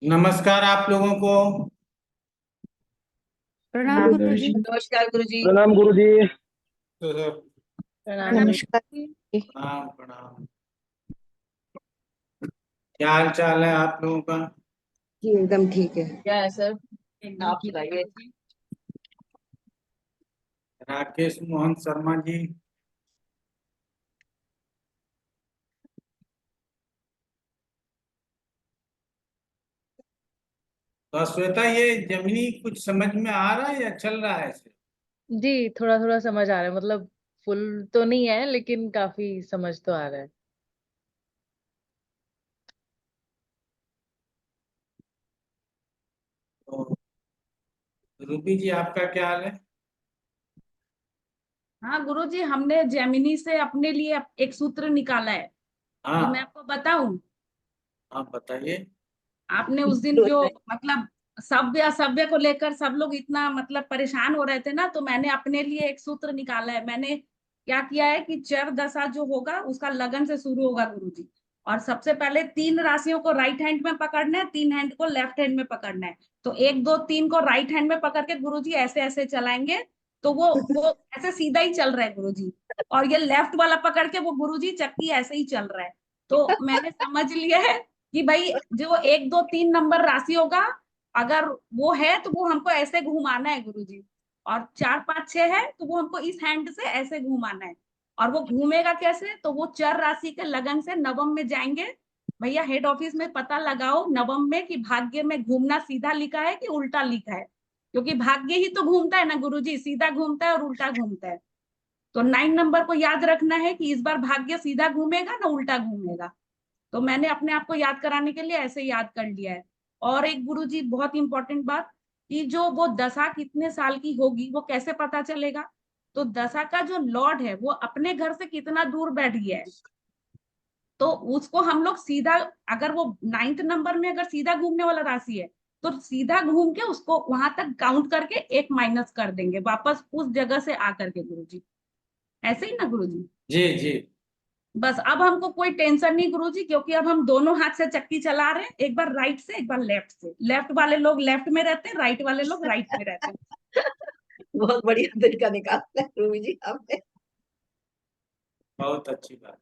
नमस्कार आप लोगों को। प्रणाम प्रणाम गुरुजी। गुरुजी। नमस्कार गुरुजी। प्रणाम गुरुजी। तो प्रणाम प्रणाम नमस्कार। गुरुजी। प्रणाम प्रणाम। क्या हाल चाल है आप लोगों का? जी एकदम ठीक है। क्या है सर? आप बताइए। राकेश मोहन शर्मा जी। तो श्वेता, ये जमीनी कुछ समझ में आ रहा है या चल रहा है ऐसे? जी, थोड़ा थोड़ा समझ आ रहा है, मतलब फुल तो नहीं है लेकिन काफी समझ तो आ रहा है। तो रूबी जी, आपका क्या हाल है? हाँ गुरुजी, हमने जेमिनी से अपने लिए एक सूत्र निकाला है। वो मैं हाँ। आपको बताऊं। आप बताइए। आपने उस दिन जो मतलब सव्य असव्य को लेकर सब लोग इतना मतलब परेशान हो रहे थे ना, तो मैंने अपने लिए एक सूत्र निकाला है। मैंने क्या किया है कि चर दशा जो होगा उसका लगन से शुरू होगा गुरुजी। और सबसे पहले तीन राशियों को राइट हैंड में पकड़ना है, तीन हैंड को लेफ्ट हैंड में पकड़ना है। तो एक दो तीन को राइट हैंड में पकड़ के गुरुजी ऐसे ऐसे चलाएंगे। तो वो ऐसे सीधा ही चल रहा है गुरुजी। और ये लेफ्ट वाला पकड़ के वो गुरुजी चक्की ऐसे ही चल रहा है। तो मैंने समझ लिया है कि भाई जो एक दो तीन नंबर राशि होगा, अगर वो है तो वो हमको ऐसे घुमाना है गुरुजी। और चार पांच छह है तो वो हमको इस हैंड से ऐसे घुमाना है। और वो घूमेगा कैसे? तो वो चर राशि के लगन से नवम में जाएंगे। भैया हेड ऑफिस में पता लगाओ नवम में कि भाग्य में घूमना सीधा लिखा है कि उल्टा लिखा है। क्योंकि भाग्य ही तो घूमता है ना गुरुजी, सीधा घूमता है और उल्टा घूमता है। तो 9 नंबर को याद रखना है कि इस बार भाग्य सीधा घूमेगा ना उल्टा घूमेगा। तो मैंने अपने आप को याद कराने के लिए ऐसे याद कर लिया है। और एक गुरुजी बहुत इंपॉर्टेंट बात, कि जो वो दशा कितने साल की होगी वो कैसे पता चलेगा? तो दशा का जो लॉर्ड है वो अपने घर से कितना दूर बैठ गया है, तो उसको हम लोग सीधा, अगर वो 9th नंबर में अगर सीधा घूमने वाला राशि है, तो सीधा घूम के उसको वहां तक काउंट करके एक माइनस कर देंगे वापस उस जगह से आकर के गुरुजी। ऐसे ही ना गुरुजी? जी जी। बस अब हमको कोई टेंशन नहीं गुरुजी, क्योंकि अब हम दोनों हाथ से चक्की चला रहे हैं, एक बार राइट से एक बार लेफ्ट से। लेफ्ट वाले लोग लेफ्ट में रहते हैं, राइट वाले लोग राइट में रहते हैं। बहुत बढ़िया तरीका निकाला है रूबी जी आपने। बहुत अच्छी बात।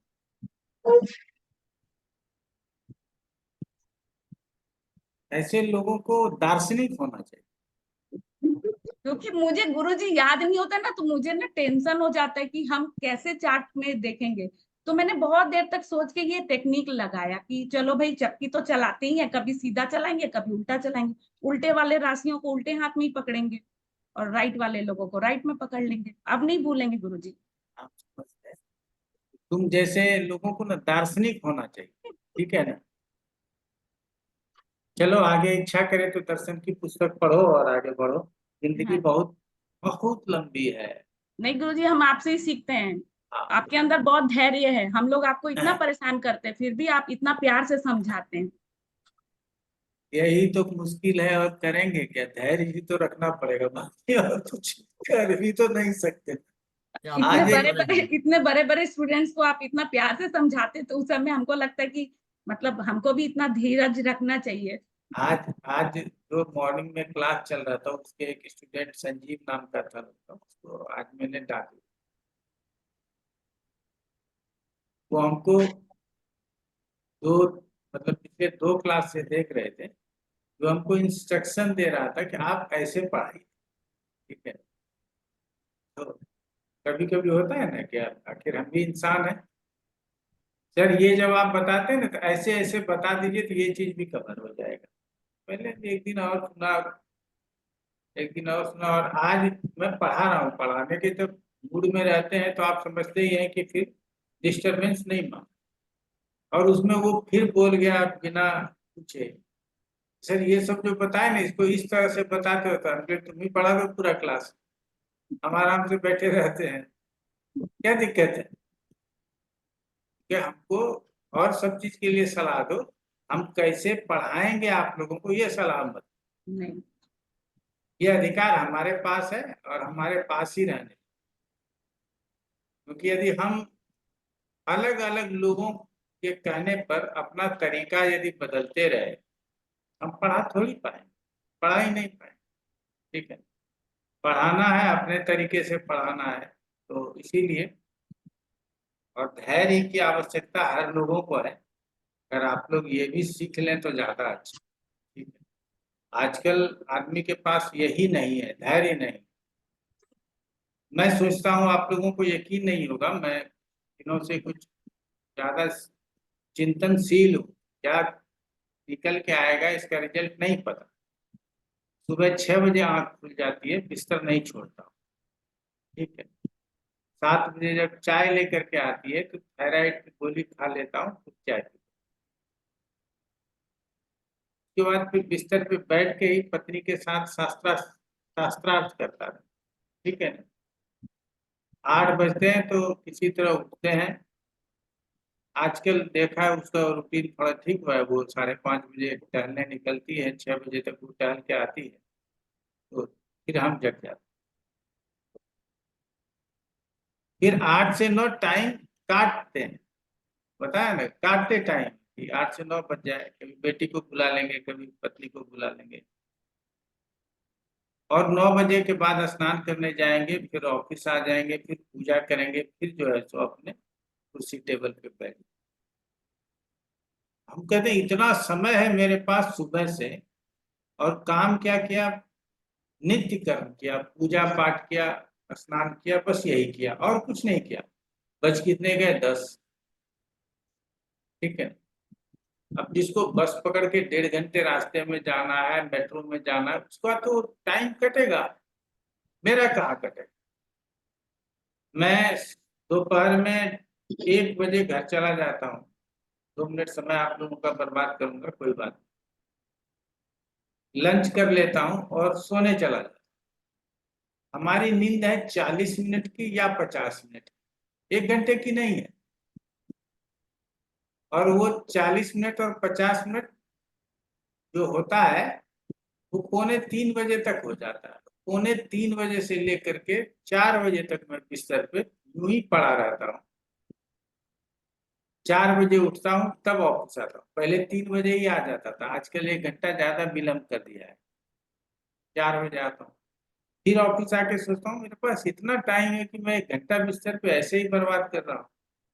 ऐसे लोगों को दार्शनिक होना चाहिए। क्योंकि मुझे गुरुजी याद नहीं होता ना, तो मुझे ना टेंशन हो जाता है कि हम कैसे चार्ट में देखेंगे। तो मैंने बहुत देर तक सोच के ये टेक्निक लगाया कि चलो भाई चक्की तो चलाते ही है, कभी सीधा चलाएंगे कभी उल्टा चलाएंगे। उल्टे वाले राशियों को उल्टे हाथ में ही पकड़ेंगे और राइट वाले लोगों को राइट में पकड़ लेंगे। अब नहीं भूलेंगे गुरुजी। आप समझते हैं? तुम जैसे लोगों को ना दार्शनिक होना चाहिए। ठीक है ना? चलो आगे इच्छा करे तो दर्शन की पुस्तक पढ़ो और आगे बढ़ो। जिंदगी हाँ। बहुत बहुत लंबी है। नहीं गुरुजी, हम आपसे ही सीखते हैं। हाँ। आपके अंदर बहुत धैर्य है, हम लोग आपको इतना परेशान करते हैं फिर भी आप इतना प्यार से समझाते हैं। यही तो मुश्किल है, और करेंगे क्या? धैर्य ही तो रखना पड़ेगा, बाकी और कुछ कर भी तो नहीं सकते। इतने आज बड़े एक बड़े इतने बड़े बड़े स्टूडेंट्स को आप इतना प्यार से समझाते, तो उस समय हमको लगता है कि मतलब हमको भी इतना धीरज रखना चाहिए। आज आज जो मॉर्निंग में क्लास चल रहा था, उसके एक स्टूडेंट संजीव नाम का था, उसको आज मैंने डांटा। वो हमको दो मतलब पिछले दो क्लास से देख रहे थे, जो हमको इंस्ट्रक्शन दे रहा था कि आप ऐसे पढ़ाइए। ठीक है? तो कभी कभी होता है ना कि आखिर हम भी इंसान है। सर ये जब आप बताते हैं ना, तो ऐसे ऐसे बता दीजिए तो ये चीज भी कवर हो जाएगा। पहले एक दिन और सुना, एक दिन और सुना, और आज मैं पढ़ा रहा हूँ। पढ़ाने के जब मूड में रहते हैं तो आप समझते ही हैं कि फिर डिस्टरबेंस नहीं मांग। और उसमें वो फिर बोल गया बिना पूछे, सर ये सब जो बताए ना, इसको इस तरह से बताते हो। तो हमने तुम ही पढ़ा दो पूरा क्लास, हम आराम से बैठे रहते हैं, क्या दिक्कत है? कि हमको और सब चीज के लिए सलाह दो, हम कैसे पढ़ाएंगे आप लोगों को ये सलाह मत। नहीं। ये अधिकार हमारे पास है और हमारे पास ही रहने। क्योंकि यदि हम अलग अलग लोगों के कहने पर अपना तरीका यदि बदलते रहे, हम पढ़ा थोड़ी पाए, पढ़ा ही नहीं पाए। ठीक है, पढ़ाना है, अपने तरीके से पढ़ाना है, तो इसीलिए। और धैर्य की आवश्यकता हर लोगों को है। अगर आप लोग ये भी सीख लें तो ज्यादा अच्छा। ठीक है, आजकल आदमी के पास यही नहीं है, धैर्य नहीं। मैं सोचता हूँ आप लोगों को यकीन नहीं होगा, मैं दिनों से कुछ ज्यादा चिंतनशील हूँ। क्या निकल के आएगा इसका रिजल्ट नहीं पता। सुबह 6 बजे आंख खुल जाती है, बिस्तर नहीं छोड़ता हूँ। ठीक है, 7 बजे जब चाय लेकर के आती है तो थायराइड की गोली खा लेता हूँ, फिर चाय पीता हूँ। उसके बाद फिर बिस्तर पे बैठ के ही पत्नी के साथ शास्त्रार्थ करता था। ठीक है ना, 8 बजते हैं तो किसी तरह उठते हैं। आजकल देखा है उसका रूटीन थोड़ा ठीक हुआ है, वो 5:30 बजे टहलने निकलती है, 6 बजे तक वो टहल के आती है, तो फिर हम जग जाते हैं। फिर 8 से 9 टाइम काटते हैं, बताया ना, काटते टाइम कि 8 से 9 बज जाए, कभी बेटी को बुला लेंगे, कभी पत्नी को बुला लेंगे, और 9 बजे के बाद स्नान करने जाएंगे, फिर ऑफिस आ जाएंगे, फिर पूजा करेंगे, फिर जो है सो अपने कुर्सी टेबल पे बैठ। हम कहते हैं इतना समय है मेरे पास सुबह से, और काम क्या किया, नित्य कर्म किया, पूजा पाठ किया, स्नान किया, बस यही किया और कुछ नहीं किया। बज कितने गए, 10। ठीक है, अब जिसको बस पकड़ के 1.5 घंटे रास्ते में जाना है, मेट्रो में जाना है, उसका तो टाइम कटेगा, मेरा कहाँ कटेगा। मैं दोपहर में 1 बजे घर चला जाता हूँ, 2 मिनट समय आप लोगों का बर्बाद करूंगा, कोई बात नहीं। लंच कर लेता हूँ और सोने चला जाता हूँ। हमारी नींद है 40 मिनट की या 50 मिनट, 1 घंटे की नहीं है। और वो 40 मिनट और 50 मिनट जो होता है, वो 2:45 बजे तक हो जाता है। 2:45 बजे से लेकर के 4 बजे तक मैं बिस्तर पे यूं ही पड़ा रहता हूँ। 4 बजे उठता हूँ, तब ऑफिस आता हूँ। पहले 3 बजे ही आ जाता था, आजकल 1 घंटा ज्यादा विलम्ब कर दिया है। 4 बजे आता हूँ, फिर ऑफिस आके सोचता हूँ मेरे पास इतना टाइम है कि मैं 1 घंटा बिस्तर पे ऐसे ही बर्बाद कर रहा हूँ।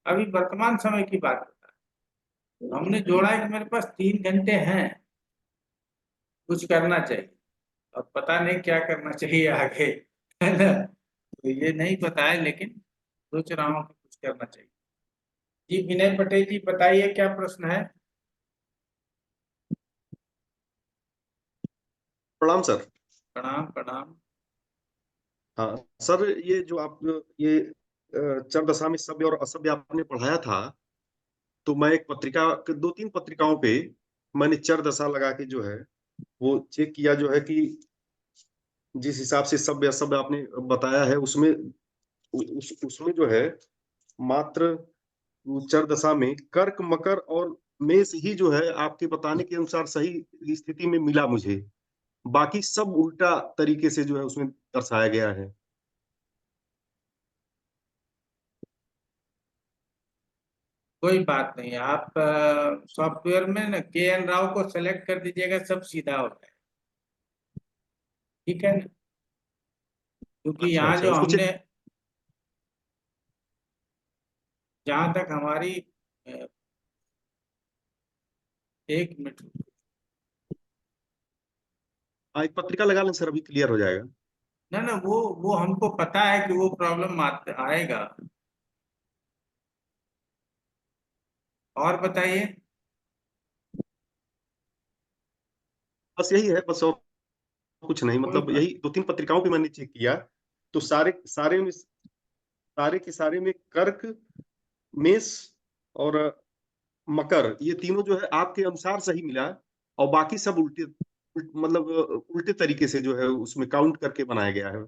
अभी वर्तमान समय की बात बता, हमने जोड़ा है कि मेरे पास 3 घंटे हैं, कुछ करना चाहिए। अब पता नहीं क्या करना चाहिए आगे, है ना, तो ये नहीं पता है, लेकिन सोच रहा हूँ कि कुछ करना चाहिए। जी विनय पटेल जी, बताइए क्या प्रश्न है। प्रणाम सर। प्रणाम प्रणाम। हाँ सर, ये जो आप ये चर दशा में सभ्य और असभ्य आपने पढ़ाया था, तो मैं एक पत्रिका, 2-3 पत्रिकाओं पे मैंने चर दशा लगा के जो है वो चेक किया, जो है कि जिस हिसाब से सभ्य असभ्य आपने बताया है उसमें उसमें जो है मात्र चर दशा में कर्क मकर और मेष ही जो है आपके बताने के अनुसार सही स्थिति में मिला मुझे। बाकी सब उल्टा तरीके से जो है उसमें दर्शाया गया है। कोई बात नहीं, आप सॉफ्टवेयर में ना KN राव को सेलेक्ट कर दीजिएगा, सब सीधा होता है। ठीक है ना, क्योंकि अच्छा यहाँ अच्छा, जो उसको चेक। हमने, जहाँ तक हमारी 1 मिनट, एक पत्रिका लगा लें सर, अभी क्लियर हो जाएगा। ना ना, वो हमको पता है कि वो प्रॉब्लम आएगा। और बताइए। बस यही है, बस और कुछ नहीं, कोई मतलब बात। यही 2-3 पत्रिकाओं पे मैंने चेक किया, तो सारे सारे के सारे में कर्क, मेष और मकर, ये तीनों जो है आपके अनुसार सही मिला, और बाकी सब मतलब उल्टे तरीके से जो है उसमें काउंट करके बनाया गया है।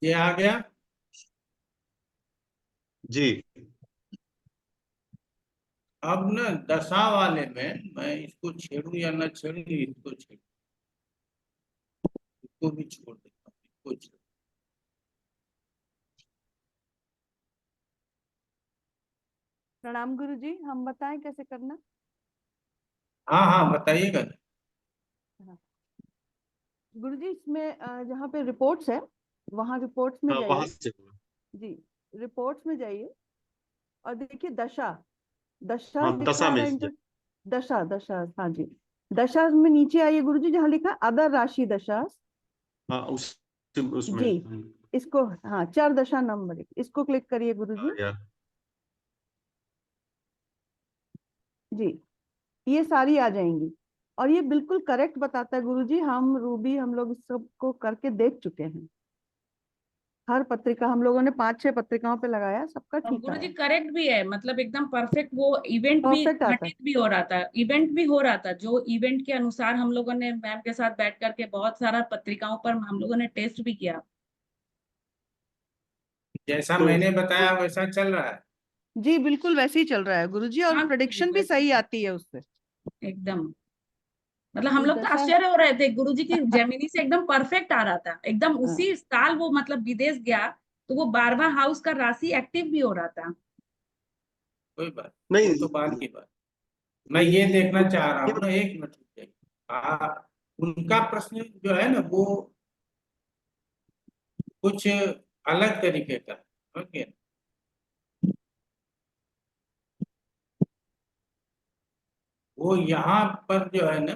ये आ गया। जी। अब न दशा वाले में मैं इसको छेड़ू या न छेड़ू, इसको छेड़ू, इसको भी छोड़ देता हूँ, इसको छेड़ू। प्रणाम गुरुजी, हम बताएं कैसे करना। हाँ हाँ बताइएगा। गुरुजी इसमें जहाँ पे रिपोर्ट्स है वहाँ रिपोर्ट्स में हाँ, वहां जाइए। से। जी, रिपोर्ट्स में जाइए और देखिए दशा, दशा हाँ, लिखा दशा आ में रहा है इंटर। दशा, दशा, हाँ जी। दशा में नीचे आइए गुरुजी, जहाँ लिखा अदर राशि दशा। हाँ, उसमें जी, इसको, हाँ, चार दशा नंबर 1, इसको क्लिक करिए गुरुजी। यार। जी, ये सारी आ जाएंगी और ये बिल्कुल करेक्ट बताता है गुरुजी। हम रूबी हम लोग इस सबको करके देख चुके हैं। हर पत्रिका हम लोगों ने 5-6 पत्रिकाओं पे लगाया, सबका और ठीक गुरुजी आया। करेक्ट भी है, मतलब एकदम परफेक्ट। वो इवेंट भी परफेक्ट आता है। घटित भी हो रहा था, इवेंट भी हो रहा था, जो इवेंट के अनुसार हम लोगों ने मैम के साथ बैठ करके बहुत सारा पत्रिकाओं पर हम लोगों ने टेस्ट भी किया। जैसा तो मैंने बताया वैसा चल रहा है। जी बिल्कुल वैसे ही चल रहा है गुरुजी, और हाँ गुरुजी प्रेडिक्शन भी वैसे सही आती है उससे। एकदम, मतलब हम इस लोग तो दशा आश्चर्य हो रहे थे गुरुजी की जेमिनी से एकदम परफेक्ट आ रहा था, एकदम हाँ, उसी साल वो मतलब विदेश गया तो वो 12वां हाउस का राशि एक्टिव भी हो रहा था। कोई बात, वो तो बात नहीं, की बात। मैं ये देखना तो चाह रहा ये हूँ ना, एक मिनट रुकिए। उनका प्रश्न जो है ना वो कुछ अलग तरीके का है। ओके। वो यहाँ पर जो है ना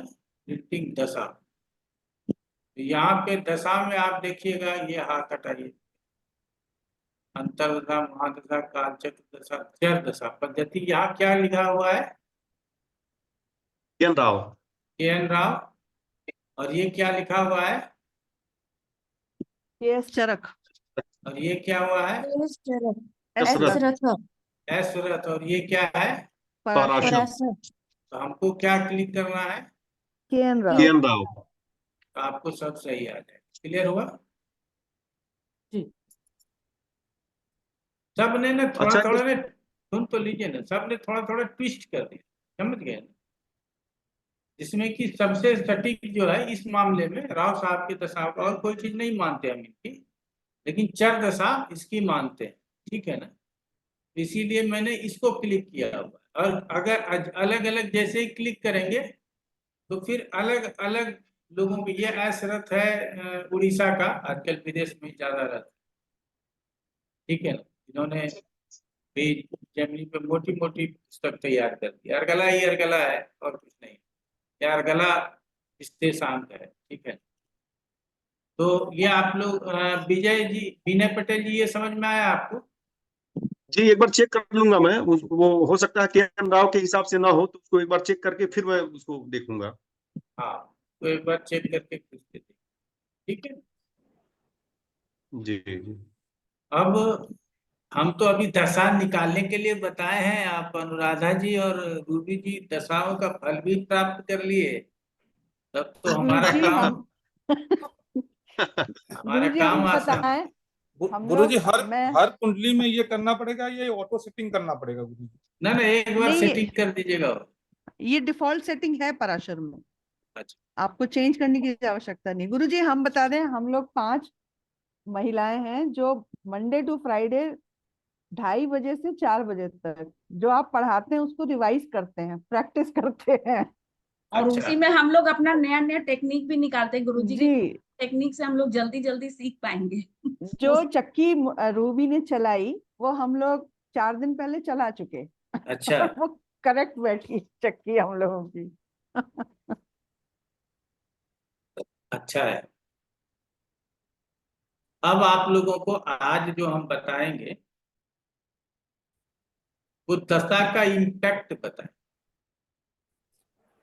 प्रिंटिंग दशा, यहाँ पे दशा में आप देखिएगा, ये हाथ हटाइए, अंतर्दशा, महादशा, कालचक्र दशा, चर दशा पद्धति, यहाँ क्या लिखा हुआ है? एन राव। के.एन. राव। और ये क्या लिखा हुआ है? एस चरक, और ये क्या हुआ है? एस दशरथ चरक, एस रथ। और ये क्या है? पराशर, पराशर। तो हमको क्या क्लिक करना है? के.एन. के राव। एन राव। तो आपको सब सही आ जाए। क्लियर हुआ? जी, सबने ना थोड़ा अच्छा, थोड़ा ना, सुन तो लीजिए ना, सबने थोड़ा थोड़ा ट्विस्ट कर दिया, समझ गए ना? जिसमें कि सबसे सटीक जो है इस मामले में राव साहब की दशा, और कोई चीज नहीं मानते हम इनकी, लेकिन चर दशा इसकी मानते हैं। ठीक है ना? इसीलिए मैंने इसको क्लिक किया हुआ है। और अगर अलग अलग जैसे ही क्लिक करेंगे तो फिर अलग अलग लोगों के, ये ऐस रथ है उड़ीसा का, आजकल विदेश में ज्यादा रथ। ठीक है ना? इन्होंने भी जेमिनी पे मोटी मोटी पुस्तक तैयार कर दी। अर्गला ही अर्गला है और कुछ नहीं। या अर्गला स्थिर शांत है। ठीक है? तो ये आप लोग विजय जी, विनय पटेल जी, ये समझ में आया आपको? जी, एक बार चेक कर लूंगा मैं। वो हो सकता है के एन राव के हिसाब से ना हो, तो उसको एक बार चेक करके फिर मैं उसको देखूंगा। हाँ, तो एक बार चेक करके पूछ लेते। ठीक है। जी जी। अब हम तो अभी दशा निकालने के लिए बताए हैं, आप अनुराधा जी और रूबी जी दशाओं का फल भी प्राप्त कर लिए। तब तो हमारा गुरुजी काम, हम हमारा गुरुजी काम हम आसान। बताएं, हम गुरुजी लोग, हर मैं, हर कुंडली में ये करना पड़ेगा, ये ऑटो सेटिंग करना पड़ेगा गुरुजी? ना ना, एक बार नहीं, सेटिंग कर दीजिएगा। ये डिफॉल्ट सेटिंग है पराशर में, अच्छा। आपको चेंज करने की आवश्यकता नहीं। गुरुजी हम बता दें, हम लोग 5 महिलाएं हैं जो मंडे टू फ्राइडे 2:30 बजे से 4 बजे तक जो आप पढ़ाते हैं उसको रिवाइज करते हैं, प्रैक्टिस करते हैं। और अच्छा। उसी में हम लोग अपना नया नया टेक्निक भी निकालते हैं गुरुजी की जी, टेक्निक से हम लोग जल्दी जल्दी सीख पाएंगे। जो चक्की रूबी ने चलाई वो हम लोग 4 दिन पहले चला चुके अच्छा। और वो करेक्ट बैठी चक्की हम लोगों की। अच्छा है। अब आप लोगों को आज जो हम बताएंगे वो दशा का इम्पैक्ट बताएं।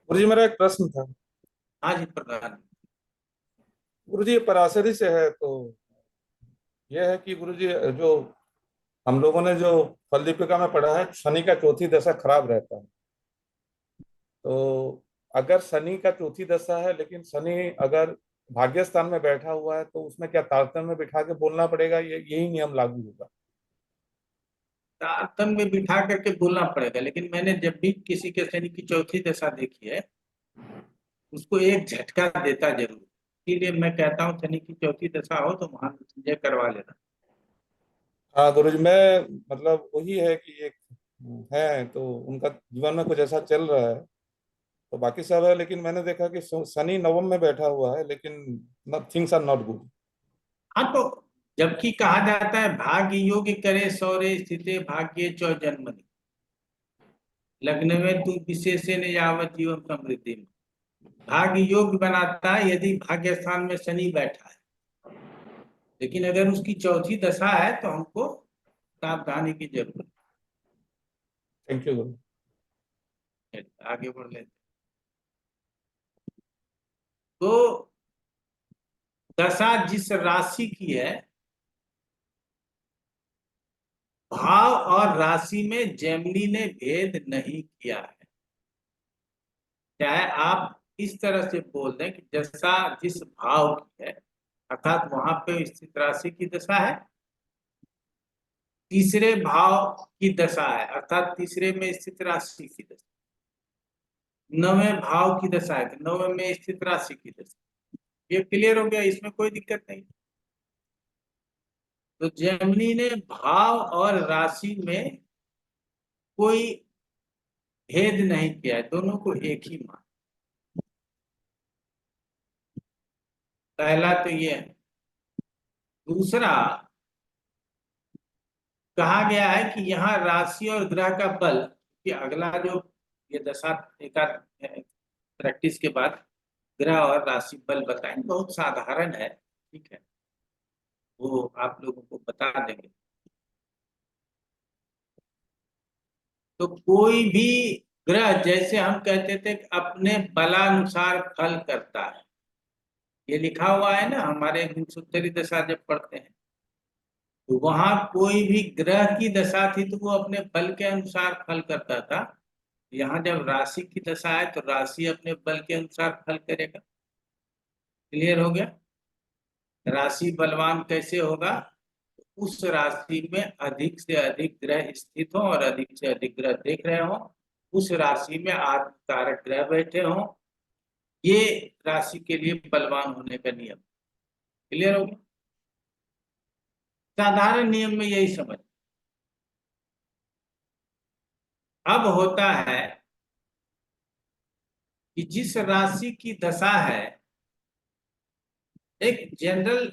गुरुजी मेरा एक प्रश्न था। हाँ जी प्रधान। गुरुजी ये पराशरी से है, तो यह है कि गुरुजी जो हम लोगों ने जो फल दीपिका में पढ़ा है, शनि का चौथी दशा खराब रहता है। तो अगर शनि का चौथी दशा है, लेकिन शनि अगर भाग्य स्थान में बैठा हुआ है तो उसमें क्या तारतम्य में बिठा के बोलना पड़ेगा, ये यही नियम लागू होगा? तारतम्य में बिठा करके बोलना पड़ेगा, लेकिन मैंने जब भी किसी के शनि की चौथी दशा देखी है उसको एक झटका देता जरूर। इसीलिए मैं कहता हूँ शनि की चौथी दशा हो तो महामृत्युंजय करवा लेना। हाँ गुरु जी, मैं मतलब वही है कि एक है तो उनका जीवन में कुछ ऐसा चल रहा है तो बाकी सब है, लेकिन मैंने देखा कि शनि नवम में बैठा हुआ है लेकिन थिंग्स आर नॉट गुड। हाँ तो जबकि कहा जाता है भाग्य योग करे सौरे स्थिते भाग्य चौ जन्मनि लग्न में तू विशेषण यावत जीवन समृद्धि में। भाग्य योग बनाता है यदि भाग्य स्थान में शनि बैठा है, लेकिन अगर उसकी चौथी दशा है तो हमको सावधानी की जरूरत थैंक यू गुरु। है। आगे बढ़ लेते तो दशा जिस राशि की है, भाव और राशि में जेमिनी ने भेद नहीं किया है। चाहे आप इस तरह से बोल दें कि दशा जिस भाव की है, अर्थात वहां पे स्थित राशि की दशा है, तीसरे भाव की दशा है अर्थात तीसरे में स्थित राशि की दशा, नवें भाव की दशा है तो नवें में स्थित राशि की दशा। ये क्लियर हो गया, इसमें कोई दिक्कत नहीं। तो जेमिनी ने भाव और राशि में कोई भेद नहीं किया है, दोनों को एक ही मान। पहला तो ये है। दूसरा, कहा गया है कि यहाँ राशि और ग्रह का बल, कि अगला जो ये दशा एकाद प्रैक्टिस के बाद ग्रह और राशि बल बताएंगे, बहुत साधारण है, ठीक है, वो आप लोगों को बता देंगे। तो कोई भी ग्रह, जैसे हम कहते थे कि अपने बलानुसार फल करता है, ये लिखा हुआ है ना हमारे विंशोत्तरी दशा जब पढ़ते हैं, तो वहां कोई भी ग्रह की दशा थी तो वो अपने बल के अनुसार फल करता था। यहाँ जब राशि की दशा है तो राशि अपने बल के अनुसार फल करेगा। क्लियर हो गया? राशि बलवान कैसे होगा? उस राशि में अधिक से अधिक ग्रह स्थित हो और अधिक से अधिक ग्रह देख रहे हो, उस राशि में आत्म कारक ग्रह बैठे हो, ये राशि के लिए बलवान होने का नियम। क्लियर हो गया? साधारण नियम में यही समझ। अब होता है कि जिस राशि की दशा है, एक जनरल,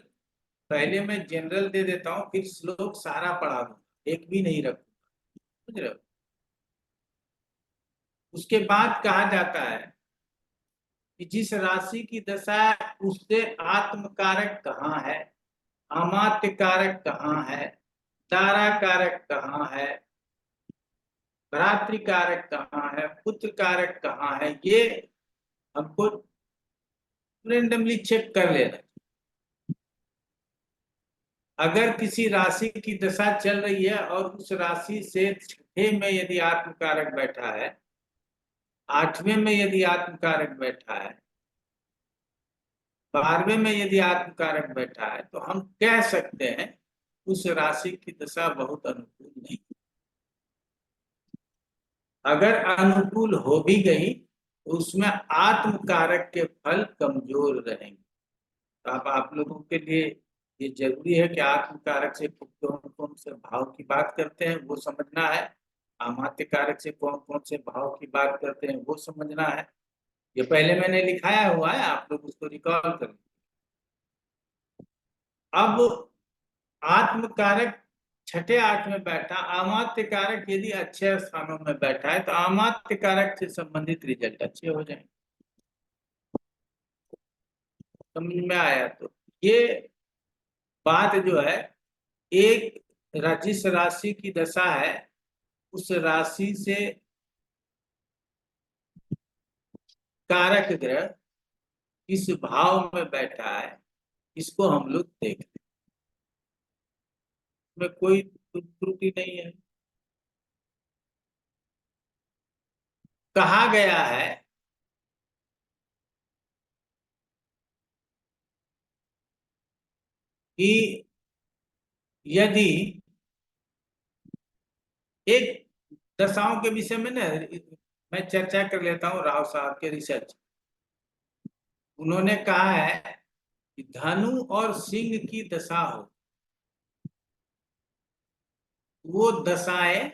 पहले मैं जनरल दे देता हूं फिर श्लोक सारा पढ़ा दूंगा, एक भी नहीं रखूंगा, समझ रहे हो? उसके बाद कहा जाता है कि जिस राशि की दशा है उससे आत्म कारक कहाँ है, अमात्य कारक कहाँ है, तारा कारक कहाँ है, भ्रातृ कारक कहाँ है, पुत्र कारक कहाँ है, ये हमको रेंडमली चेक कर लेना। अगर किसी राशि की दशा चल रही है और उस राशि से छठे में यदि आत्म कारक बैठा है, आठवें में यदि आत्म कारक बैठा है, 12वें में यदि आत्म कारक बैठा है, तो हम कह सकते हैं उस राशि की दशा बहुत अनुकूल नहीं। अगर अनुकूल हो भी गई तो उसमें आत्म कारक के फल कमजोर रहेंगे। तो अब आप लोगों के लिए ये जरूरी है कि आत्म कारक से कौन कौन से भाव की बात करते हैं वो समझना है, अमात्य कारक से कौन कौन से भाव की बात करते हैं वो समझना है। ये पहले मैंने लिखाया हुआ है, आप लोग उसको रिकॉल कर। अब आत्म कारक छठे आठ में बैठा, अमात्य कारक यदि अच्छे स्थानों में बैठा है तो अमात्य कारक से संबंधित रिजल्ट अच्छे हो जाएंगे। समझ में आया? तो ये बात जो है, एक जिस राशि की दशा है उस राशि से कारक ग्रह किस भाव में बैठा है इसको हम लोग देखते हैं, इसमें कोई त्रुटि नहीं है। कहा गया है कि यदि एक दशाओं के विषय में ना मैं चर्चा कर लेता हूं राव साहब के रिसर्च। उन्होंने कहा है कि धनु और सिंह की दशा हो, वो दशाएं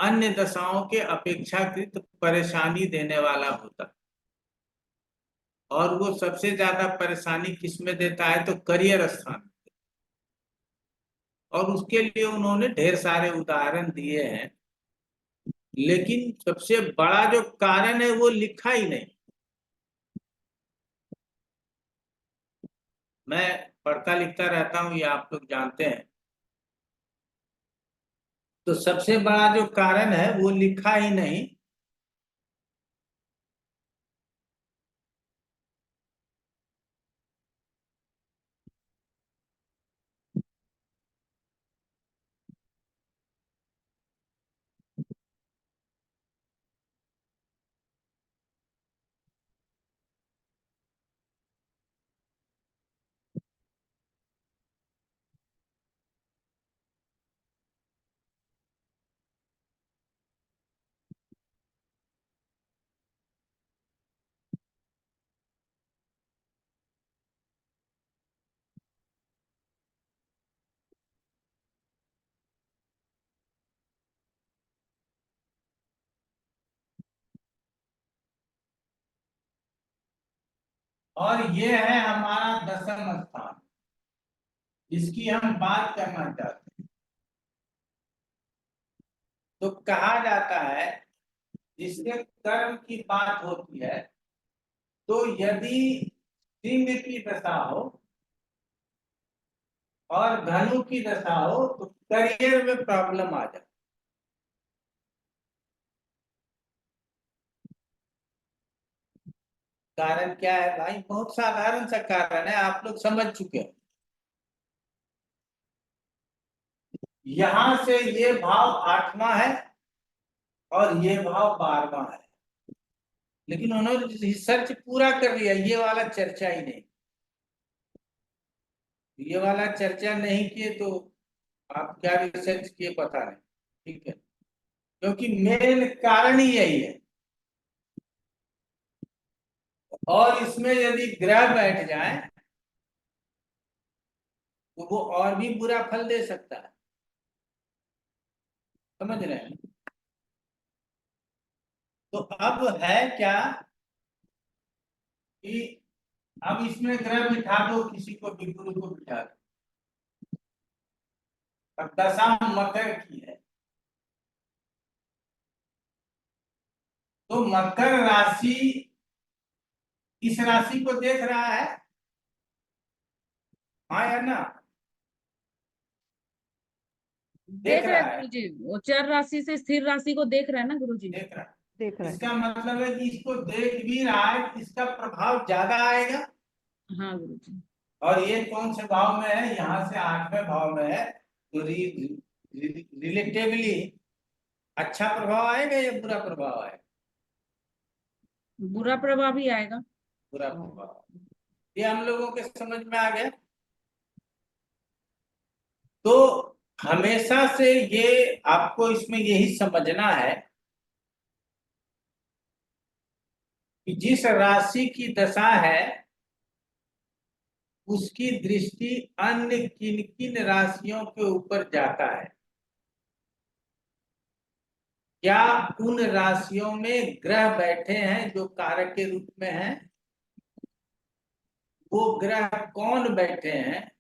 अन्य दशाओं के अपेक्षाकृत परेशानी देने वाला होता, और वो सबसे ज्यादा परेशानी किसमें देता है तो करियर स्थान। और उसके लिए उन्होंने ढेर सारे उदाहरण दिए हैं, लेकिन सबसे बड़ा जो कारण है वो लिखा ही नहीं। मैं पढ़ता लिखता रहता हूं, ये आप लोग जानते हैं। तो सबसे बड़ा जो कारण है वो लिखा ही नहीं। और ये है हमारा दशम स्थान, इसकी हम बात करना चाहते हैं। तो कहा जाता है जिसके कर्म की बात होती है, तो यदि सिंह की दशा हो और धनु की दशा हो तो करियर में प्रॉब्लम आ जाए। कारण क्या है भाई? बहुत साधारण सा कारण है, आप लोग समझ चुके हो। यहां से ये भाव 8वां है और ये भाव 12वां है, लेकिन उन्होंने रिसर्च पूरा कर लिया, ये वाला चर्चा ही नहीं। ये वाला चर्चा नहीं किए तो आप क्या रिसर्च किए पता नहीं, ठीक है? क्योंकि मेन कारण ही यही है। और इसमें यदि ग्रह बैठ जाए तो वो और भी बुरा फल दे सकता है, समझ रहे हैं? तो अब है क्या कि अब इसमें ग्रह बिठा दो, किसी को भी गुरु को बिठा दो। अब दशा मकर की है, तो मकर राशि इस राशि को देख रहा है, हाँ या ना? देख रहे रहा हैं है, गुरुजी, वो चर राशि से स्थिर राशि को देख रहे हैं ना गुरुजी। देख रहा है। देख रहे हैं। इसका मतलब है कि इसको देख भी रहा है, इसका प्रभाव ज्यादा आएगा। हाँ गुरुजी। और ये कौन से भाव में है? यहाँ से 8वें भाव में है, तो रिलेटिवली अच्छा प्रभाव आएगा या बुरा प्रभाव आएगा? बुरा प्रभाव ही आएगा। बुरा प्रभाव। ये हम लोगों के समझ में आ गया। तो हमेशा से ये आपको इसमें यही समझना है कि जिस राशि की दशा है उसकी दृष्टि अन्य किन किन राशियों के ऊपर जाता है। क्या उन राशियों में ग्रह बैठे हैं जो कारक के रूप में हैं? वो ग्रह कौन बैठे हैं?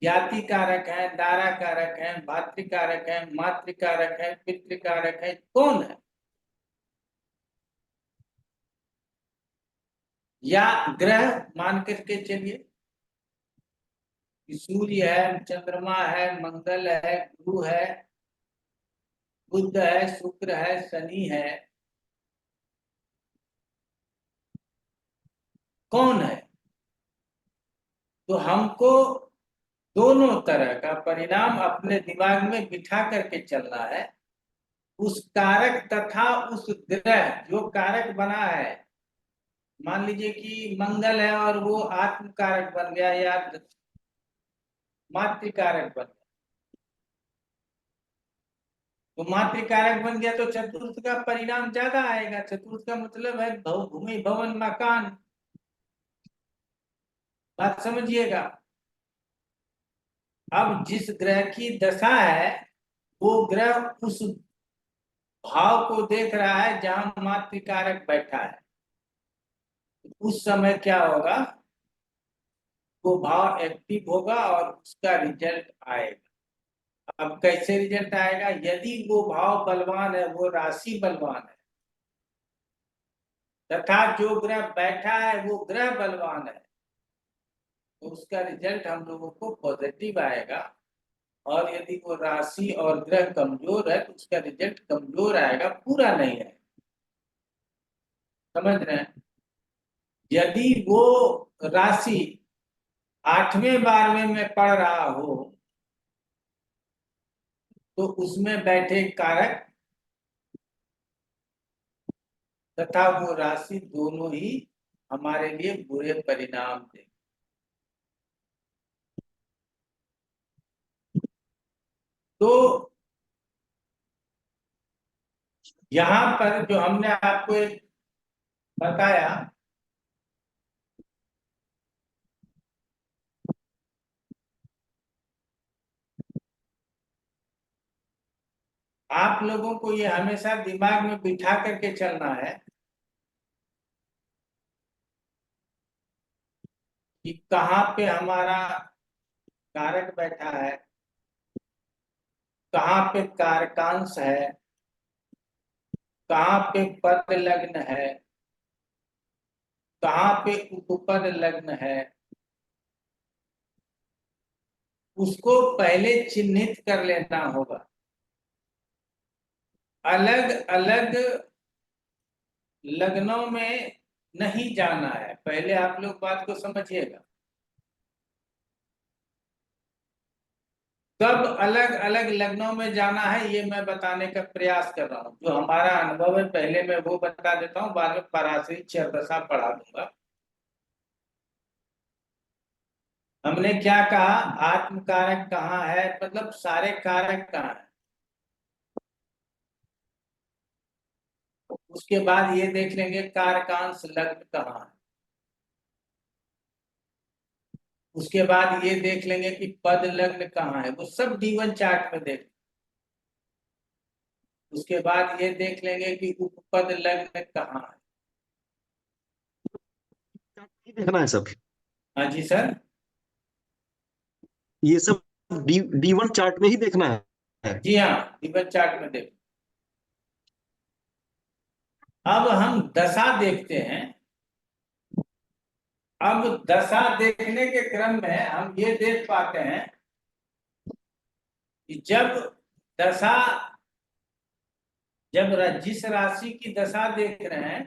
ज्ञाति कारक है, दारा कारक है, भातृकारक है, मातृकारक है, पितृकारक है, कौन है? या ग्रह मान करके चलिए कि सूर्य है, चंद्रमा है, मंगल है, गुरु है, बुध है, शुक्र है, शनि है, कौन है? तो हमको दोनों तरह का परिणाम अपने दिमाग में बिठा करके चलना है। उस कारक तथा उस ग्रह जो कारक बना है, मान लीजिए कि मंगल है और वो आत्म कारक बन गया या मातृकारक बन गया। तो मातृकारक बन गया तो चतुर्थ का परिणाम ज्यादा आएगा। चतुर्थ का मतलब है भूमि, भवन, मकान। बात समझिएगा। अब जिस ग्रह की दशा है वो ग्रह उस भाव को देख रहा है जहां मातृकारक बैठा है। उस समय क्या होगा, वो भाव एक्टिव होगा और उसका रिजल्ट आएगा। अब कैसे रिजल्ट आएगा? यदि वो भाव बलवान है, वो राशि बलवान है, तथा जो ग्रह बैठा है वो ग्रह बलवान है, तो उसका रिजल्ट हम लोगों को पॉजिटिव आएगा। और यदि वो राशि और ग्रह कमजोर है तो उसका रिजल्ट कमजोर आएगा, पूरा नहीं है। समझ रहे हैं? यदि वो राशि 8वें 12वें में पड़ रहा हो तो उसमें बैठे कारक तथा वो राशि दोनों ही हमारे लिए बुरे परिणाम दें। तो यहाँ पर जो हमने आपको एक बताया, आप लोगों को ये हमेशा दिमाग में बिठा करके चलना है कि कहाँ पे हमारा कारक बैठा है, कहाँ पे कारकांश है, कहाँ पे पद लग्न है, कहाँ पे उपपद लग्न है। उसको पहले चिन्हित कर लेना होगा। अलग अलग लग्नों में नहीं जाना है। पहले आप लोग बात को समझिएगा। कब अलग अलग लग्नों में जाना है ये मैं बताने का प्रयास कर रहा हूँ। जो हमारा अनुभव है पहले मैं वो बता देता हूँ, बाद में पराशरी चरदशा पढ़ा दूंगा। हमने क्या कहा, आत्म कारक कहाँ है, मतलब सारे कारक कहाँ है। उसके बाद ये देख लेंगे कारकांश लग्न कहाँ है। उसके बाद ये देख लेंगे कि पद लग्न कहाँ है, वो सब D1 चार्ट में देख। उसके बाद ये देख लेंगे कि उपपद लग्न कहाँ है। देखना है सब। हाँ जी सर। ये सब D1 चार्ट में ही देखना है। जी हाँ, D1 चार्ट में देख। अब हम दशा देखते हैं। अब दशा देखने के क्रम में हम ये देख पाते हैं कि दशा जब जिस राशि की दशा देख रहे हैं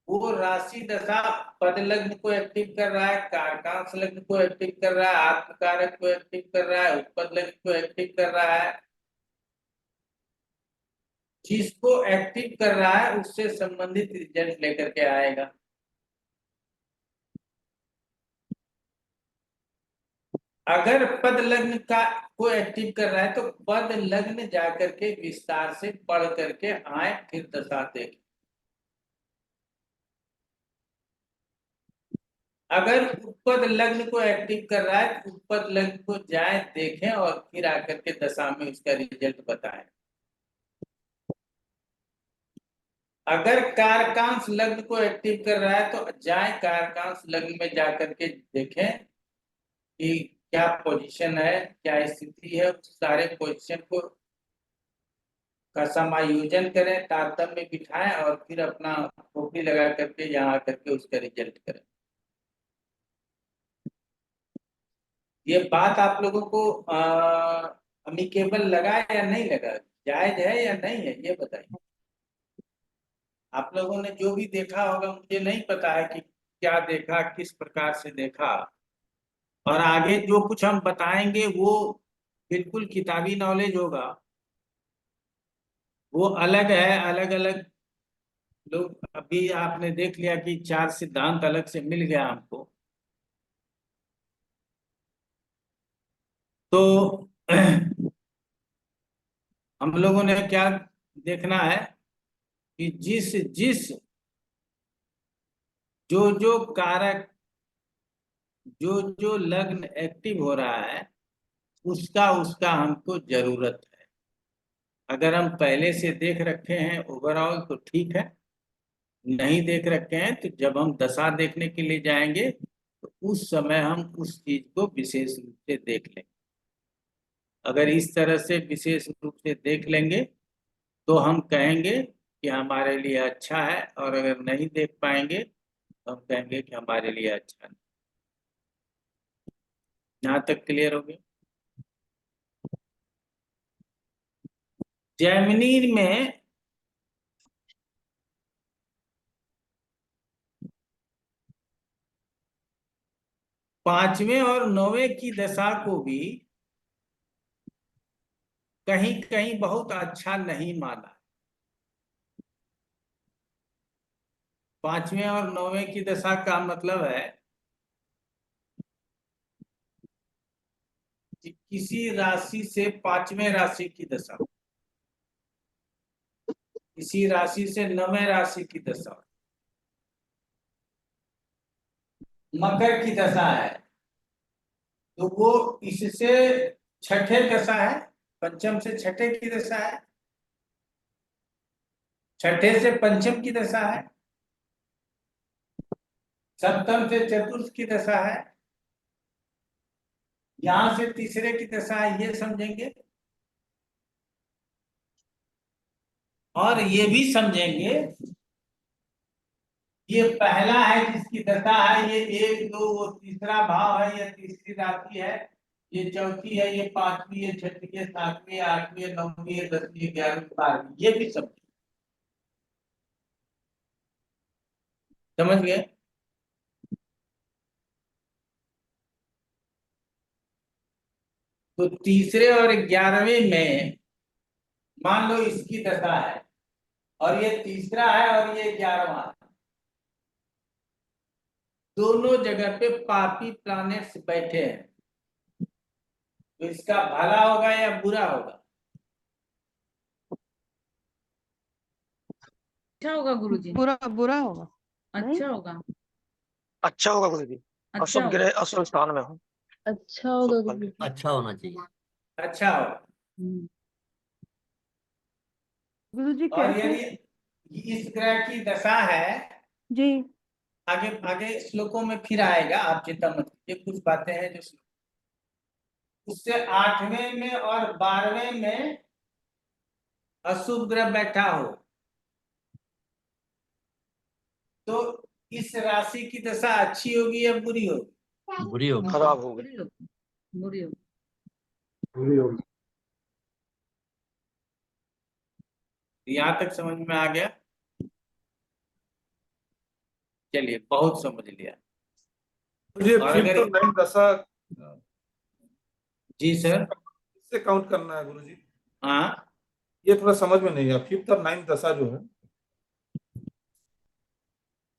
वो राशि दशा पद लग्न को एक्टिव कर रहा है, कारकांश लग्न को एक्टिव कर रहा है, आत्मकारक को एक्टिव कर रहा है, उपपद लग्न को एक्टिव कर रहा है। जिसको एक्टिव कर रहा है उससे संबंधित रिजल्ट लेकर के आएगा। अगर पद लग्न का को एक्टिव कर रहा है तो पद लग्न जाकर के विस्तार से पढ़ करके आए, फिर दशा देखें। अगर उपपद लग्न को एक्टिव कर रहा है तो उपपद लग्न को जाए देखें और फिर आकर के दशा में उसका रिजल्ट बताएं। अगर कारकांश लग्न को एक्टिव कर रहा है तो जाए कारकांश लग्न में जाकर के देखें कि क्या पोजीशन है, क्या स्थिति है। उस सारे पोजीशन को का समायोजन करें, तारतम्य में बिठाएं और फिर अपना खोपड़ी लगा करके यहाँ आकर के उसका रिजल्ट करें। ये बात आप लोगों को अमिकेबल लगा या नहीं लगा, जायज है या नहीं है, ये बताइए। आप लोगों ने जो भी देखा होगा, मुझे नहीं पता है कि क्या देखा, किस प्रकार से देखा, और आगे जो कुछ हम बताएंगे वो बिल्कुल किताबी नॉलेज होगा। वो अलग है, अलग अलग लोग। अभी आपने देख लिया कि 4 सिद्धांत अलग से मिल गया हमको। तो हम लोगों ने क्या देखना है कि जिस जिस जो जो कारक जो जो लग्न एक्टिव हो रहा है उसका उसका हमको जरूरत है। अगर हम पहले से देख रखे हैं ओवरऑल तो ठीक है, नहीं देख रखे हैं तो जब हम दशा देखने के लिए जाएंगे तो उस समय हम उस चीज को विशेष रूप से देख लेंगे। अगर इस तरह से विशेष रूप से देख लेंगे तो हम कहेंगे कि हमारे लिए अच्छा है, और अगर नहीं देख पाएंगे तो हम कहेंगे कि हमारे लिए अच्छा नहीं। यहाँ तक क्लियर हो गया? जैमिनी में पांचवें और नौवें की दशा को भी कहीं कहीं बहुत अच्छा नहीं माना। पांचवें और नौवें की दशा का मतलब है कि किसी राशि से पांचवें राशि की दशा, किसी राशि से नौवें राशि की दशा, मकर की दशा है तो वो इससे छठे दशा है, पंचम से छठे की दशा है, छठे से पंचम की दशा है, सप्तम से चतुर्थ की दशा है, यहां से तीसरे की दशा है, ये समझेंगे। और ये भी समझेंगे ये पहला है जिसकी दशा है, ये एक दो, वो तीसरा भाव है, ये तीसरी राशि है, ये चौथी है, ये पांचवी, ये छठी, ये सातवीं, ये आठवीं, ये नौवीं, ये दसवीं, ये 11वीं, 12वीं, ये भी समझ गए? तो तीसरे और 11वें में मान लो इसकी दशा है और ये तीसरा है और ये 11वां है, दोनों जगह पे पापी प्लैनेट्स बैठे हैं, तो इसका भला होगा या बुरा होगा? अच्छा होगा गुरुजी, बुरा बुरा होगा। अच्छा होगा, अच्छा होगा गुरु जी। अच्छा अशुभ होगा। ग्रह अशुभ स्थान में हो। अच्छा होगा गुरु। अच्छा होना चाहिए। अच्छा होगा। हम्म, गुरुजी और कैसे? यदि इस ग्रह की दशा है, जी आगे आगे श्लोकों में फिर आएगा, आप चिंता मत कीजिए, कुछ बातें हैं जो उससे 8वें में और 12वें में अशुभ ग्रह बैठा हो तो इस राशि की दशा अच्छी होगी या बुरी होगी? बुरी होगी। खराब होगी। बुरी होगी, बुरी होगी। यहां तक समझ में आ गया? चलिए, बहुत समझ लिया। ये और फिफ्थ अगर और नाइन्थ दशा जी सर, किससे काउंट करना है गुरुजी? हाँ ये थोड़ा समझ में नहीं आया। फिफ्थ और नाइन्थ दशा जो है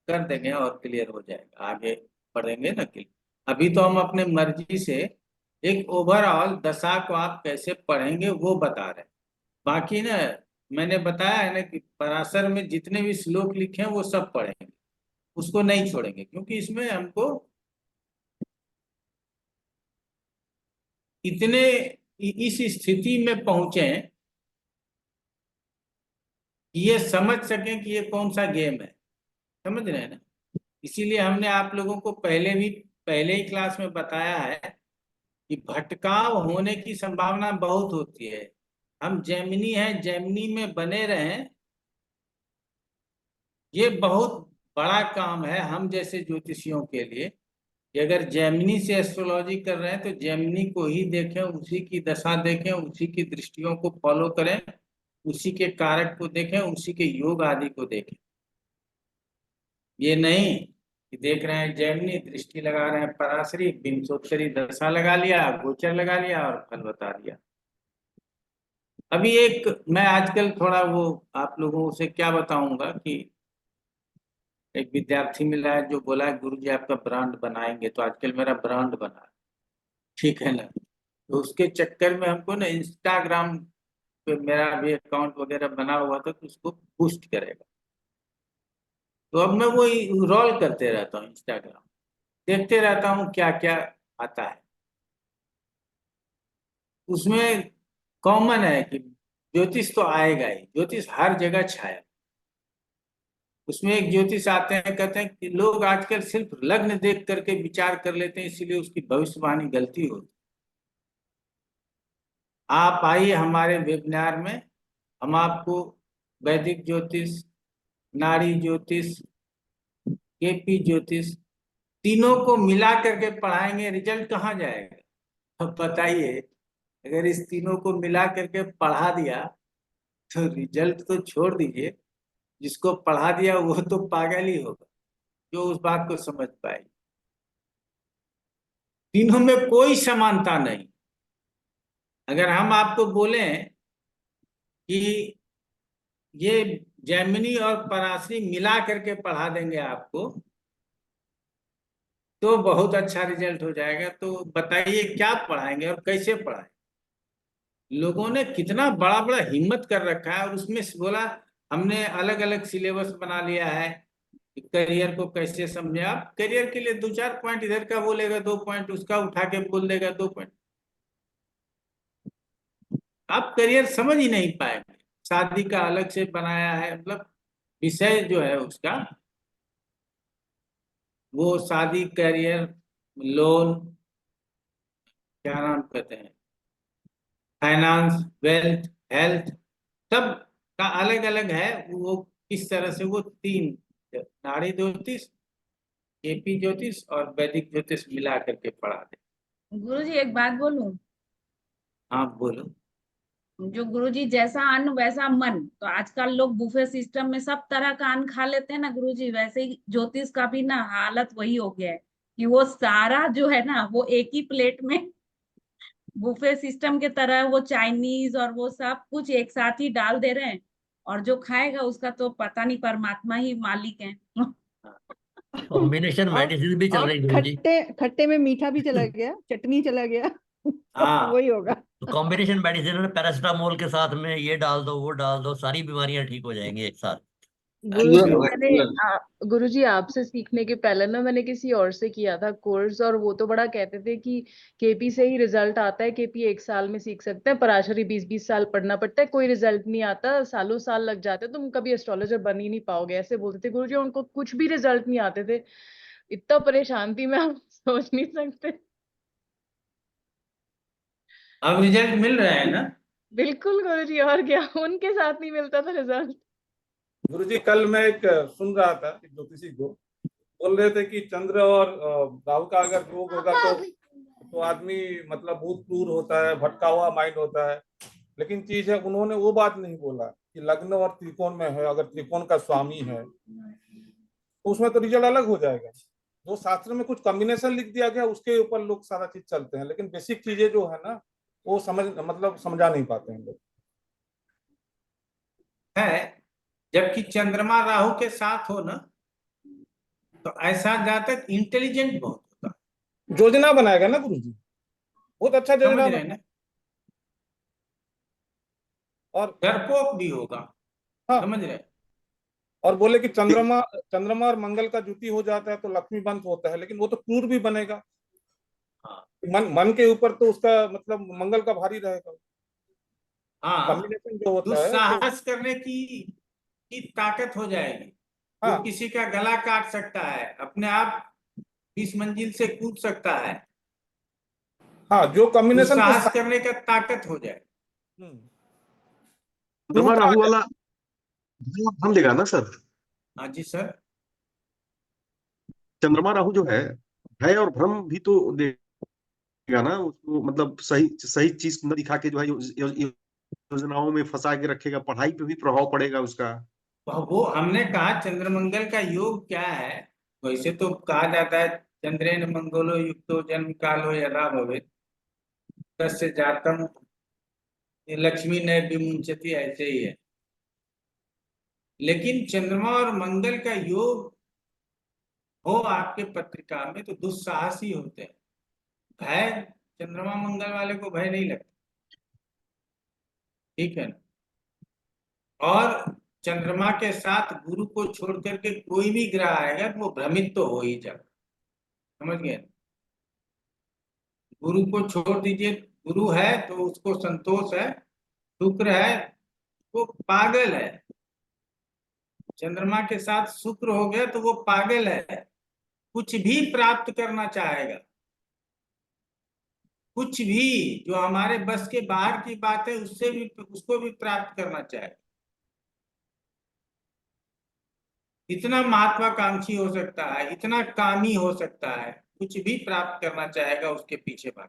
कर देंगे और क्लियर हो जाएगा, आगे पढ़ेंगे ना कि अभी तो हम अपने मर्जी से एक ओवरऑल दशा को आप कैसे पढ़ेंगे वो बता रहे हैं। बाकी ना मैंने बताया है ना कि पराशर में जितने भी श्लोक लिखे हैं वो सब पढ़ेंगे, उसको नहीं छोड़ेंगे, क्योंकि इसमें हमको इतने इस स्थिति में पहुंचे कि ये समझ सकें कि ये कौन सा गेम है। समझ रहे हैं ना? इसीलिए हमने आप लोगों को पहले ही क्लास में बताया है कि भटकाव होने की संभावना बहुत होती है। हम जेमिनी हैं, जेमिनी में बने रहें, ये बहुत बड़ा काम है हम जैसे ज्योतिषियों के लिए कि अगर जेमिनी से एस्ट्रोलॉजी कर रहे हैं तो जेमिनी को ही देखें, उसी की दशा देखें, उसी की दृष्टियों को फॉलो करें, उसी के कारक को देखें, उसी के योग आदि को देखें। ये नहीं कि देख रहे हैं जेमिनी, दृष्टि लगा रहे हैं पराशरी, विंशोत्तरी दशा लगा लिया, गोचर लगा लिया और फल बता दिया। अभी एक मैं आजकल थोड़ा वो आप लोगों से क्या बताऊंगा कि एक विद्यार्थी मिला है जो बोला है गुरुजी आपका ब्रांड बनाएंगे, तो आजकल मेरा ब्रांड बना है, ठीक है ना? तो उसके चक्कर में हमको ना इंस्टाग्राम पे मेरा भी अकाउंट वगैरह बना हुआ था, तो उसको बूस्ट करेगा। तो अब मैं वो रोल करते रहता हूँ, इंस्टाग्राम देखते रहता हूँ क्या क्या आता है। उसमें कॉमन है कि ज्योतिष तो आएगा ही, ज्योतिष हर जगह छाया। उसमें एक ज्योतिष आते हैं, कहते हैं कि लोग आजकल सिर्फ लग्न देख करके विचार कर लेते हैं, इसीलिए उसकी भविष्यवाणी गलती होती। आप आइए हमारे वेबिनार में, हम आपको वैदिक ज्योतिष, नाड़ी ज्योतिष, केपी ज्योतिष तीनों को मिला करके पढ़ाएंगे। रिजल्ट कहाँ जाएगा अब बताइए? अगर इस तीनों को मिला करके पढ़ा दिया तो रिजल्ट तो छोड़ दीजिए, जिसको पढ़ा दिया वो तो पागल ही होगा जो उस बात को समझ पाए। तीनों में कोई समानता नहीं। अगर हम आपको बोले कि ये जैमिनी और पराशरी मिला करके पढ़ा देंगे आपको, तो बहुत अच्छा रिजल्ट हो जाएगा। तो बताइए क्या पढ़ाएंगे और कैसे पढ़ाएंगे? लोगों ने कितना बड़ा बड़ा हिम्मत कर रखा है, और उसमें से बोला हमने अलग अलग सिलेबस बना लिया है कि करियर को कैसे समझे। आप करियर के लिए 2-4 पॉइंट इधर का बोलेगा, 2 पॉइंट उसका उठा के बोल देगा, 2 पॉइंट। आप करियर समझ ही नहीं पाएंगे। शादी का अलग से बनाया है, मतलब विषय जो है उसका, वो शादी, करियर, लोन, क्या नाम कहते हैं, फाइनेंस, वेल्थ, हेल्थ, सब का अलग अलग है। वो किस तरह से वो 3 नाड़ी ज्योतिष, केपी ज्योतिष और वैदिक ज्योतिष मिला करके पढ़ा दे। गुरुजी एक बात बोलूं? हाँ बोलो। जो गुरुजी जैसा अन्न वैसा मन, तो आजकल लोग बुफे सिस्टम में सब तरह का अन्न खा लेते हैं ना गुरुजी, वैसे ही ज्योतिष का भी ना हालत वही हो गया है कि वो सारा जो है ना वो एक ही प्लेट में बुफे सिस्टम के तरह वो चाइनीज और वो सब कुछ एक साथ ही डाल दे रहे हैं, और जो खाएगा उसका तो पता नहीं, परमात्मा ही मालिक है। कॉम्बिनेशन मेडिसिन भी चल और रही गुरुजी। खट्टे खट्टे में मीठा भी चला गया, चटनी चला गया। तो हाँ वही होगा। तो कॉम्बिनेशन मेडिसिन में पैरासिटामोल के साथ में ये डाल दो वो डाल दो, सारी बीमारियां ठीक हो जाएंगी एक साथ। गुरुजी बिल्कुल, मैंने गुरुजी आपसे सीखने के पहले ना मैंने किसी और से किया था कोर्स, और वो तो बड़ा कहते थे कि केपी से ही रिजल्ट आता है, केपी 1 साल में सीख सकते हैं, पराशरी 20-20 साल पढ़ना पड़ता है, कोई रिजल्ट नहीं आता, सालों साल लग जाते हैं, तुम कभी एस्ट्रोलॉजर बन ही नहीं पाओगे, ऐसे बोलते थे गुरुजी। उनको कुछ भी रिजल्ट नहीं आते थे, इतना परेशान थी मैं, आप सोच नहीं सकते। अब रिजल्ट मिल रहा है ना? बिल्कुल गुरुजी, और क्या, उनके साथ नहीं मिलता था रिजल्ट। गुरुजी कल मैं एक सुन रहा था एक ज्योतिषी को बोल रहे थे कि चंद्र और राहु का अगर योग होगा तो आदमी मतलब भूत क्रूर होता है, भटका हुआ माइंड होता है। लेकिन चीज है, उन्होंने वो बात नहीं बोला कि लग्न और त्रिकोण में है, अगर त्रिकोण का स्वामी है तो उसमें तो रिजल्ट अलग हो जाएगा। जो शास्त्र में कुछ कॉम्बिनेशन लिख दिया गया उसके ऊपर लोग सारा चीज चलते हैं, लेकिन बेसिक चीजें जो है ना वो समझा नहीं पाते हैं लोग। है, जबकि चंद्रमा राहु के साथ हो ना, तो ऐसा जातक इंटेलिजेंट बहुत होता है। योजना बनाएगा ना गुरुजी, बहुत अच्छा समझ योजना रहे हैं ना? और डरपोक भी होगा। हाँ, समझ रहे हैं? और बोले कि चंद्रमा चंद्रमा और मंगल का जुति हो जाता है तो लक्ष्मी बंद होता है, लेकिन वो तो क्रूर भी बनेगा। हाँ मन के ऊपर तो उसका मतलब मंगल का भारी रहेगा। हाँ, कॉम्बिनेशन जो होता है तो दुस्साहस करने की ताकत हो जाएगी। वो हाँ किसी का गला काट सकता है, अपने आप 20 मंजिल से कूद सकता है। हाँ, जो कॉम्बिनेशन को दुस्साहस करने का ताकत हो जाए। चंद्रमा क्रूरता आ राहु जाए। वाला हम देगा ना सर? हाँ जी सर। चंद्रमा राहु जो है भय और भ्रम भी तो देगा ना उसको, मतलब सही सही चीज न दिखा के जो है योजनाओं में फंसा के रखेगा, पढ़ाई पे भी प्रभाव पड़ेगा उसका। वो हमने कहा चंद्रमंगल का योग क्या है। वैसे तो कहा जाता है चंद्रेन मंगलो युक्तो जन्म कालो यदा भवेत् तस्य जातम लक्ष्मी न विमुंचति, ऐसे ही है। लेकिन चंद्रमा और मंगल का योग हो आपके पत्रिका में तो दुस्साहसी होते हैं। भय चंद्रमा मंगल वाले को भय नहीं लगता, ठीक है ना। और चंद्रमा के साथ गुरु को छोड़ करके कोई भी ग्रह आएगा तो वो भ्रमित तो हो ही जाता, समझ गए। गुरु को छोड़ दीजिए, गुरु है तो उसको संतोष है, शुक्र है वो पागल है। चंद्रमा के साथ शुक्र हो गया तो वो पागल है, कुछ भी प्राप्त करना चाहेगा, कुछ भी जो हमारे बस के बाहर की बात है उससे भी, उसको भी प्राप्त करना चाहेगा। इतना महत्वाकांक्षी हो सकता है, इतना कामी हो सकता है, कुछ भी प्राप्त करना चाहेगा उसके पीछे भाग।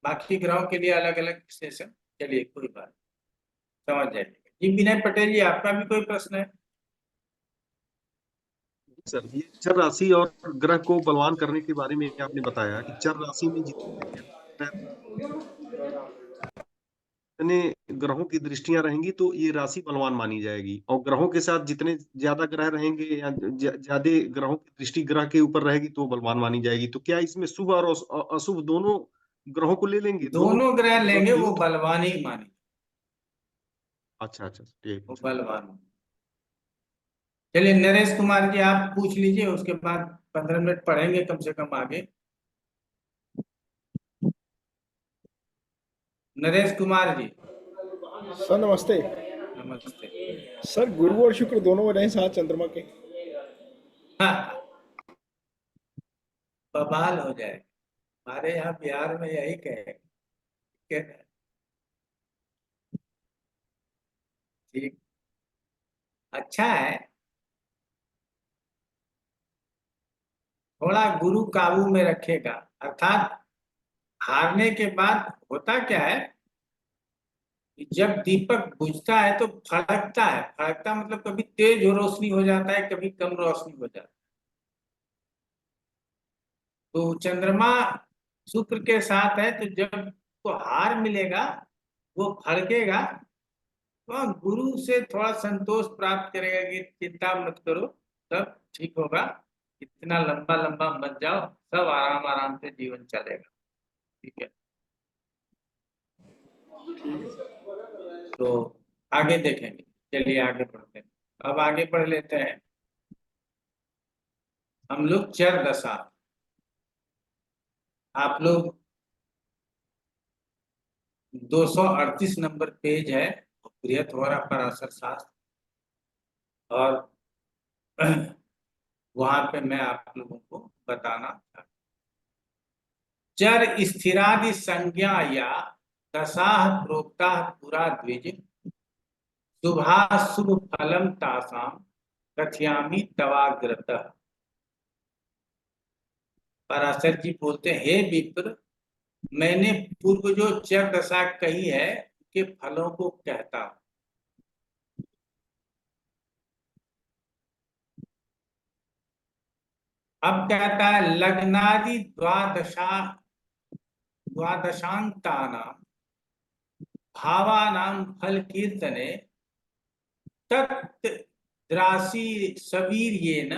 बाकी ग्रहों के लिए अलग अलग विशेषण, चलिए कोई बात, समझ जाएगा। जी विनय पटेल जी, आपका भी कोई प्रश्न है? सर ये चर राशि और ग्रह को बलवान करने के बारे में आपने बताया कि चर राशि में जितने ग्रहों की दृष्टियां रहेंगी तो ये राशि बलवान मानी जाएगी, और ग्रहों के साथ जितने ज्यादा ग्रह रहेंगे या ज्यादा ग्रहों की दृष्टि ग्रह के ऊपर रहेगी तो बलवान मानी जाएगी। तो क्या इसमें शुभ और अशुभ दोनों ग्रहों को ले लेंगे? दोनों ग्रह लेंगे, वो योग? बलवान ही माने, अच्छा अच्छा ठीक वो है। बलवान। चलिए नरेश कुमार जी आप पूछ लीजिए, उसके बाद 15 मिनट पढ़ेंगे कम से कम आगे। नरेश कुमार जी सर नमस्ते। नमस्ते। सर गुरु और शुक्र दोनों रहे साथ चंद्रमा के। हाँ, बवाल हो जाए, हमारे यहाँ बिहार में यही कहे, ठीक, अच्छा है। थोड़ा गुरु काबू में रखेगा, अर्थात हारने के बाद होता क्या है कि जब दीपक बुझता है तो फड़कता है, फड़कता मतलब कभी तेज रोशनी हो जाता है, कभी कम रोशनी हो जाता है। तो चंद्रमा शुक्र के साथ है तो जब को हार मिलेगा वो फड़केगा, तो गुरु से थोड़ा संतोष प्राप्त करेगा कि चिंता मत करो, सब ठीक होगा, इतना लंबा लंबा मत जाओ, सब आराम आराम से जीवन चलेगा, ठीक है। तो आगे देखेंगे, चलिए आगे बढ़ते हैं। अब आगे पढ़ लेते हैं हम लोग चर दशा। आप लोग 238 नंबर पेज है बृहत्वरा पराशर शास्त्र, और वहां पे मैं आप लोगों को बताना था। चर स्थिरादि संज्ञा या दशा प्रोक्ता पुरा द्विज शुभाशुभ फलम तासाम कथयामि तवाग्रतः। पराशर जी बोलते हैं, हे विप्र, मैंने पूर्व जो चर दशा कही है के फलों को कहता हूं। अब कहता है लग्नादि द्वादशांतानां भावानां फल कीर्तने तद्राशि सवीर्येन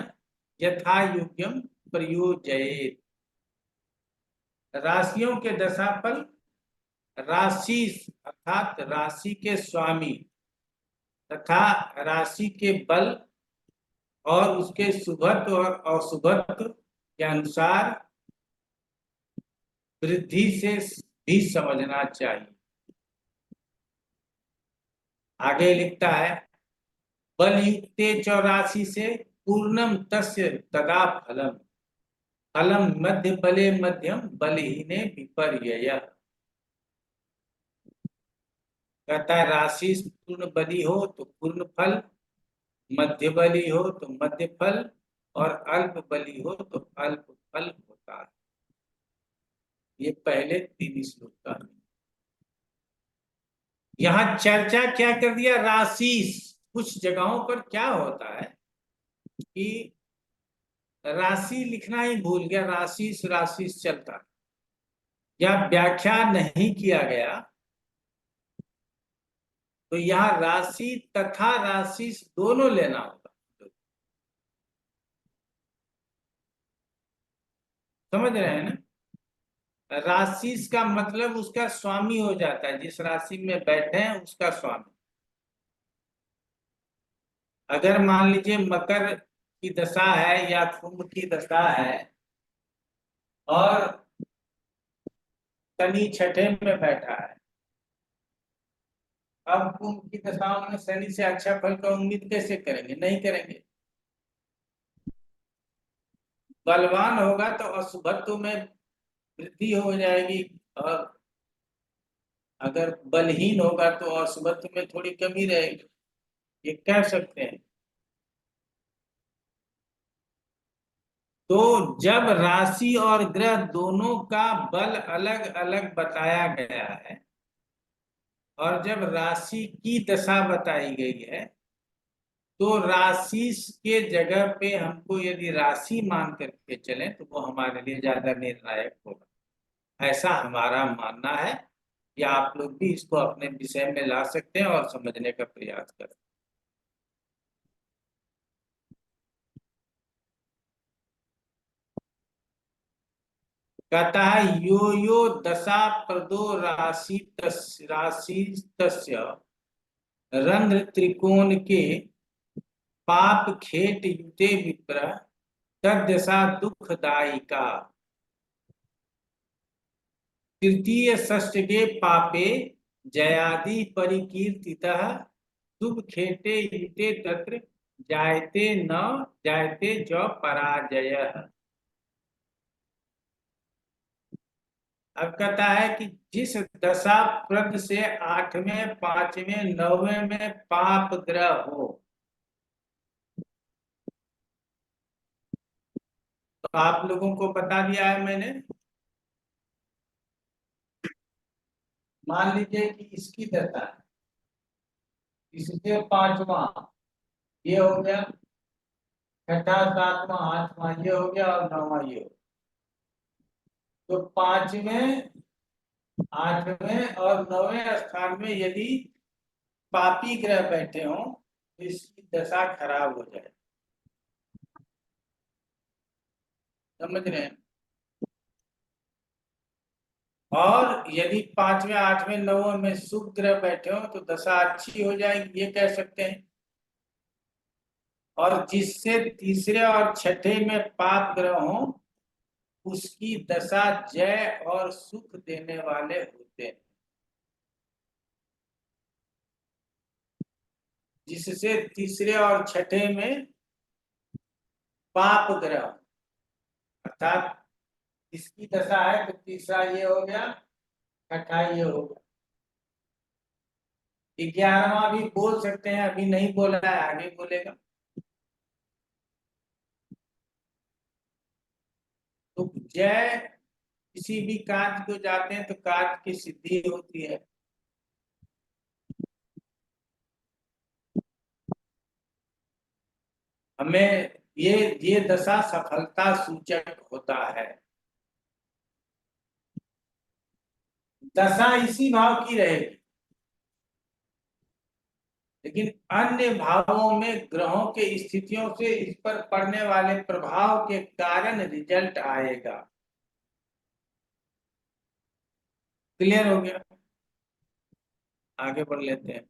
यथा योग्यम प्रयोजयेत्। राशियों के दशाफल, राशि अर्थात राशि के स्वामी तथा राशि के बल और उसके शुभत्व और अशुभत्व के अनुसार वृद्धि से भी समझना चाहिए। आगे लिखता है बल युक्ते 84 से पूर्णम तस्य तदा फलम, फलम मध्य बले मध्यम बलहीने विपर्यय। कहता है राशि पूर्ण बली हो तो पूर्ण फल, मध्य बली हो तो मध्य फल, और अल्प बली हो तो अल्प फल होता है। ये पहले 3 श्लोक का। यहाँ चर्चा क्या कर दिया, राशि। कुछ जगहों पर क्या होता है कि राशि लिखना ही भूल गया, राशि राशि चलता है, या व्याख्या नहीं किया गया, तो यहाँ राशि तथा राशि दोनों लेना होगा। समझ रहे हैं ना? राशि का मतलब उसका स्वामी हो जाता है, जिस राशि में बैठे हैं उसका स्वामी। अगर मान लीजिए मकर की दशा है या कुंभ की दशा है और शनि छठे में बैठा है, अब कुंभ की दशाओं में शनि से अच्छा फल का उम्मीद कैसे करेंगे? नहीं करेंगे। बलवान होगा तो अशुभत्व में वृद्धि हो जाएगी, और अगर बलहीन होगा तो अशुभत्व में थोड़ी कमी रहेगी, ये कह सकते हैं। तो जब राशि और ग्रह दोनों का बल अलग अलग बताया गया है और जब राशि की दशा बताई गई है, तो राशि के जगह पे हमको यदि राशि मान करके चलें तो वो हमारे लिए ज्यादा निर्णायक होगा, ऐसा हमारा मानना है। या आप लोग भी इसको अपने विषय में ला सकते हैं और समझने का प्रयास करें। कहता है यो यो दशा प्रदो राशि तस्य रंध्र त्रिकोण के पाप खेट युते विप्र तदशा दुखदायिका तृतीय षष्ठे पापे जयादि परिकीर्तितः शुभ खेटे युते तत्र जायते न जायते च पराजयः। अब कहता है कि जिस दशा प्रद से 8वें 5वें 9वें में पाप ग्रह हो, तो आप लोगों को बता दिया है मैंने। मान लीजिए कि इसकी दशा है, इसके 5वां ये हो गया, छठा 7वां 8वां ये हो गया और 9वां ये हो गया। तो 5वें 8वें और 9वें स्थान में यदि पापी ग्रह बैठे हों तो इसकी दशा खराब हो जाए। समझ रहे हैं? और यदि 5वें 8वें 9वें में शुभ ग्रह बैठे हो तो दशा अच्छी हो जाएगी, ये कह सकते हैं। और जिससे तीसरे और छठे में पाप ग्रह हो उसकी दशा जय और सुख देने वाले होते हैं। जिससे तीसरे और छठे में पाप ग्रह, अर्थात इसकी दशा है तो तीसरा ये हो गया, छठा ये हो गया, 11वां भी बोल सकते हैं, अभी नहीं बोला है, आगे बोलेगा। तो जय किसी भी कार्य को जाते हैं तो कार्य की सिद्धि होती है। हमें ये दशा सफलता सूचक होता है। दशा इसी भाव की रहेगी, लेकिन अन्य भावों में ग्रहों के स्थितियों से इस पर पड़ने वाले प्रभाव के कारण रिजल्ट आएगा। क्लियर हो गया? आगे बढ़ लेते हैं।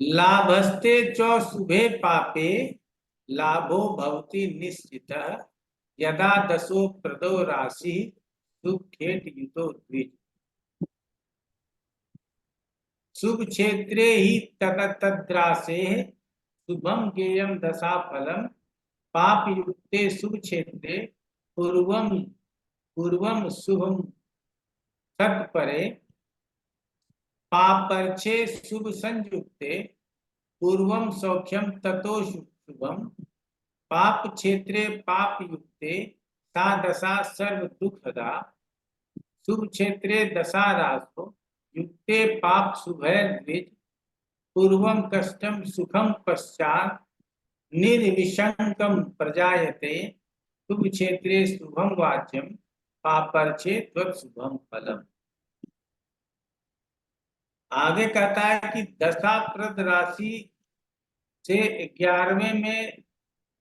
लाभस्ते च शुभे पापे लाभो भवति निश्चितः यदा दशो प्रदो राशि सुखेट युतो द्विज। शुभ क्षेत्रे ही तद्रासे शुभम गेयम दशा फलम पाप युक्ते शुभ क्षेत्रे पूर्वम पूर्वम शुभम सत्परे पापर्चे शुभ संयुक्ते पूर्वम सौख्यम ततो शुभम पाप क्षेत्रे पाप युक्ते सा दशा सर्व दुखदा शुभ क्षेत्रे दशा रासो युक्ते पाप शुभै द्विज पूर्वम कष्टम सुखम पश्चात निर्विशंकम प्रजायते शुभ क्षेत्रे शुभम वाच्यम पापर्चे शुभम फलम। आगे कहता है कि दशाप्रद राशि से 11वें में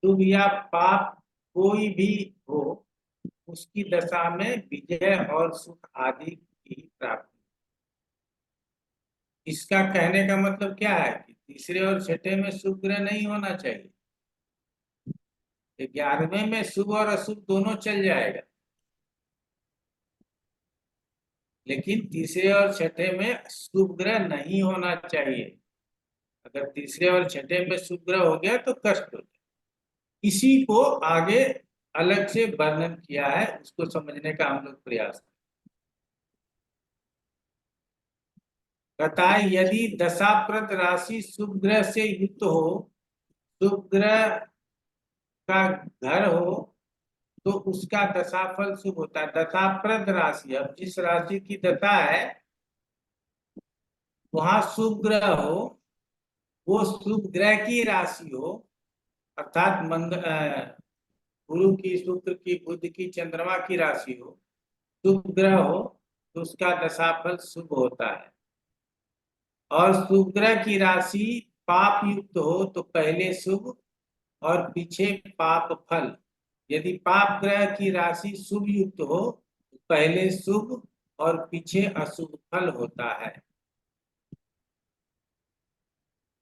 शुभ या पाप कोई भी हो, उसकी दशा में विजय और सुख आदि की प्राप्ति। इसका कहने का मतलब क्या है कि तीसरे और छठे में शुभ ग्रह नहीं होना चाहिए। 11वें में शुभ और अशुभ दोनों चल जाएगा, लेकिन तीसरे और छठे में शुभ ग्रह नहीं होना चाहिए। अगर तीसरे और छठे में शुभ ग्रह हो गया तो कष्ट हो जाए। इसी को आगे अलग से वर्णन किया है, उसको समझने का हम लोग प्रयास करें। बताए यदि दशाप्रत राशि शुभ ग्रह से युक्त हो, शुभ ग्रह का घर हो, तो उसका दशाफल शुभ होता है। दशाप्रत राशि, अब जिस राशि की दशा है वहां शुभ ग्रह हो, वो शुभ ग्रह की राशि हो, अर्थात गुरु की, शुक्र की, बुध की, चंद्रमा की राशि हो, शुभ ग्रह हो, तो उसका दशाफल शुभ होता है। और शुभ ग्रह की राशि पाप युक्त हो तो पहले शुभ और पीछे पाप फल। यदि पाप ग्रह की राशि शुभ युक्त हो तो पहले शुभ और पीछे अशुभ फल होता है।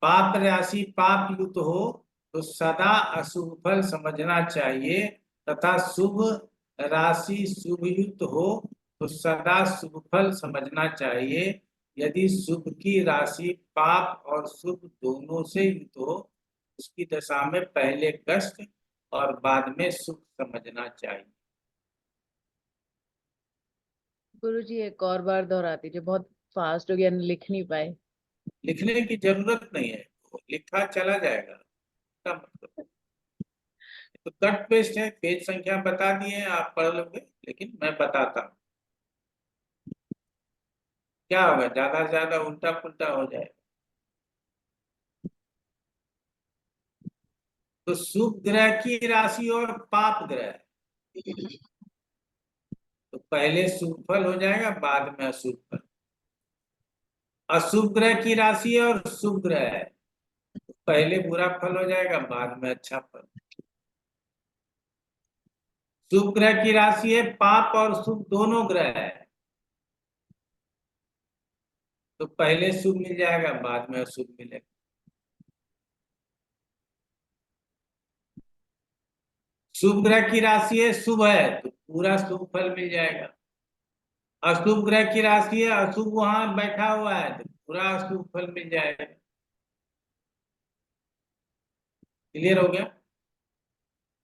पाप राशि पाप युक्त हो तो सदा अशुभ फल समझना चाहिए, तथा शुभ राशि शुभ युक्त हो तो सदा शुभ फल समझना चाहिए। यदि शुभ की राशि पाप और शुभ दोनों से युक्त हो, उसकी दशा में पहले कष्ट और बाद में सुख समझना चाहिए। गुरुजी एक और बार दोहरा दीजिए, बहुत फास्ट हो गया, लिख नहीं पाए। लिखने की जरूरत नहीं है, लिखा चला जाएगा। इसका मतलब तो कट पेस्ट है, पेज संख्या बता दिए आप पढ़ लोगे, लेकिन मैं बताता हूँ क्या होगा। ज्यादा से ज्यादा उल्टा पुल्टा हो जाएगा। तो शुभ ग्रह की राशि और पाप ग्रह, तो पहले शुभ फल हो जाएगा, बाद में अशुभ फल। अशुभ ग्रह की राशि है और शुभ ग्रह है, तो पहले बुरा फल हो जाएगा, बाद में अच्छा फल। शुभ ग्रह की राशि है पाप और शुभ दोनों ग्रह है, तो पहले शुभ मिल जाएगा, बाद में अशुभ मिलेगा। शुभ ग्रह की राशि है शुभ है तो पूरा शुभ फल मिल जाएगा। अशुभ ग्रह की राशि है अशुभ वहां बैठा हुआ है तो पूरा अशुभ फल मिल जाएगा। क्लियर हो गया?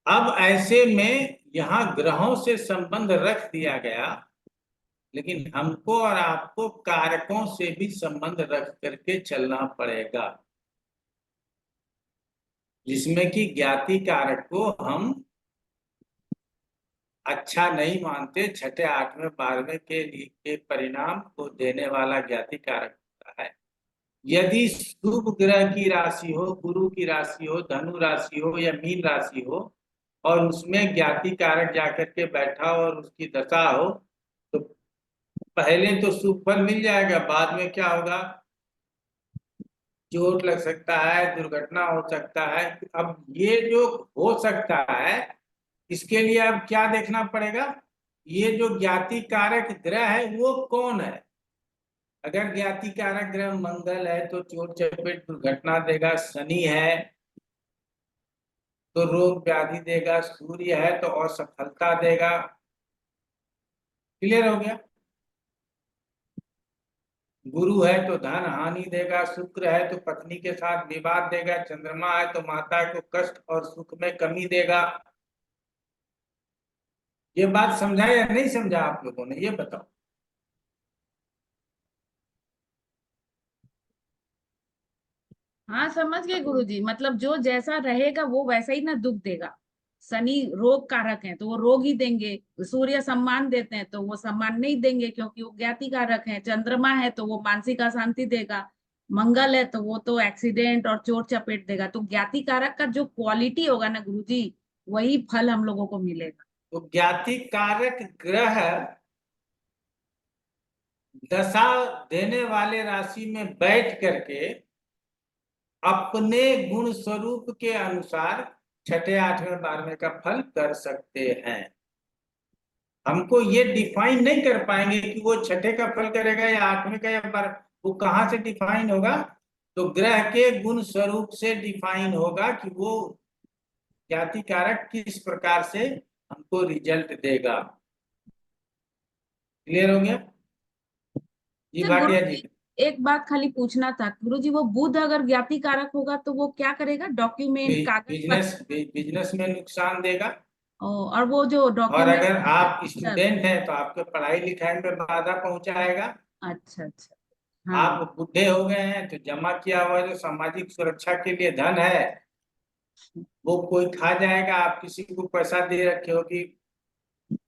अब ऐसे में यहाँ ग्रहों से संबंध रख दिया गया, लेकिन हमको और आपको कारकों से भी संबंध रख करके चलना पड़ेगा, जिसमें कि ज्ञाति कारक को हम अच्छा नहीं मानते। छठे, 8वें, 12वें के परिणाम को देने वाला ज्ञाति कारक होता है। यदि शुभ ग्रह की राशि हो, गुरु की राशि हो, धनु राशि हो या मीन राशि हो, और उसमें ज्ञाति कारक जाकर के बैठा हो और उसकी दशा हो, तो पहले तो शुभ फल मिल जाएगा, बाद में क्या होगा, चोट लग सकता है, दुर्घटना हो सकता है। अब ये जो हो सकता है, इसके लिए अब क्या देखना पड़ेगा, ये जो ज्ञाति कारक ग्रह है वो कौन है। अगर ज्ञाति कारक ग्रह मंगल है तो चोट चपेट दुर्घटना देगा, शनि है तो रोग व्याधि देगा, सूर्य है तो असफलता देगा। क्लियर हो गया? गुरु है तो धन हानि देगा, शुक्र है तो पत्नी के साथ विवाद देगा, चंद्रमा है तो माता को कष्ट और सुख में कमी देगा। ये बात समझा या नहीं समझा आप लोगों ने, ये बताओ। हाँ समझ गए गुरुजी, मतलब जो जैसा रहेगा वो वैसा ही ना दुख देगा। शनि रोग कारक है तो वो रोग ही देंगे, सूर्य सम्मान देते हैं तो वो सम्मान नहीं देंगे क्योंकि वो ज्ञाति कारक है, चंद्रमा है तो वो मानसिक अशांति देगा, मंगल है तो वो तो एक्सीडेंट और चोट चपेट देगा। तो ज्ञाति कारक का जो क्वालिटी होगा ना गुरुजी, वही फल हम लोगों को मिलेगा। तो ज्ञाति कारक ग्रह दशा देने वाले राशि में बैठ करके अपने गुण स्वरूप के अनुसार छठे, आठवें, 12वें का फल कर सकते हैं। हमको ये डिफाइन नहीं कर पाएंगे कि वो छठे का फल करेगा या आठवें का या 12, वो कहाँ से डिफाइन होगा? तो ग्रह के गुण स्वरूप से डिफाइन होगा कि वो ज्ञाति कारक किस प्रकार से हमको रिजल्ट देगा। क्लियर हो गया जी अच्छा, भाटिया गुरुजी जी? एक बात खाली पूछना था गुरुजी, वो बुध अगर ज्ञाति कारक होगा तो वो क्या करेगा? डॉक्यूमेंट, कागज बिजनेस में नुकसान देगा। और वो जो और डॉक्यूमेंट। अगर आप स्टूडेंट हैं तो आपके पढ़ाई लिखाई में बाधा पहुंचाएगा। अच्छा अच्छा, हाँ आप बुढ़े हो गए हैं तो जमा किया हुआ जो सामाजिक सुरक्षा के लिए धन है वो कोई खा जाएगा। आप किसी को पैसा दे रखे हो कि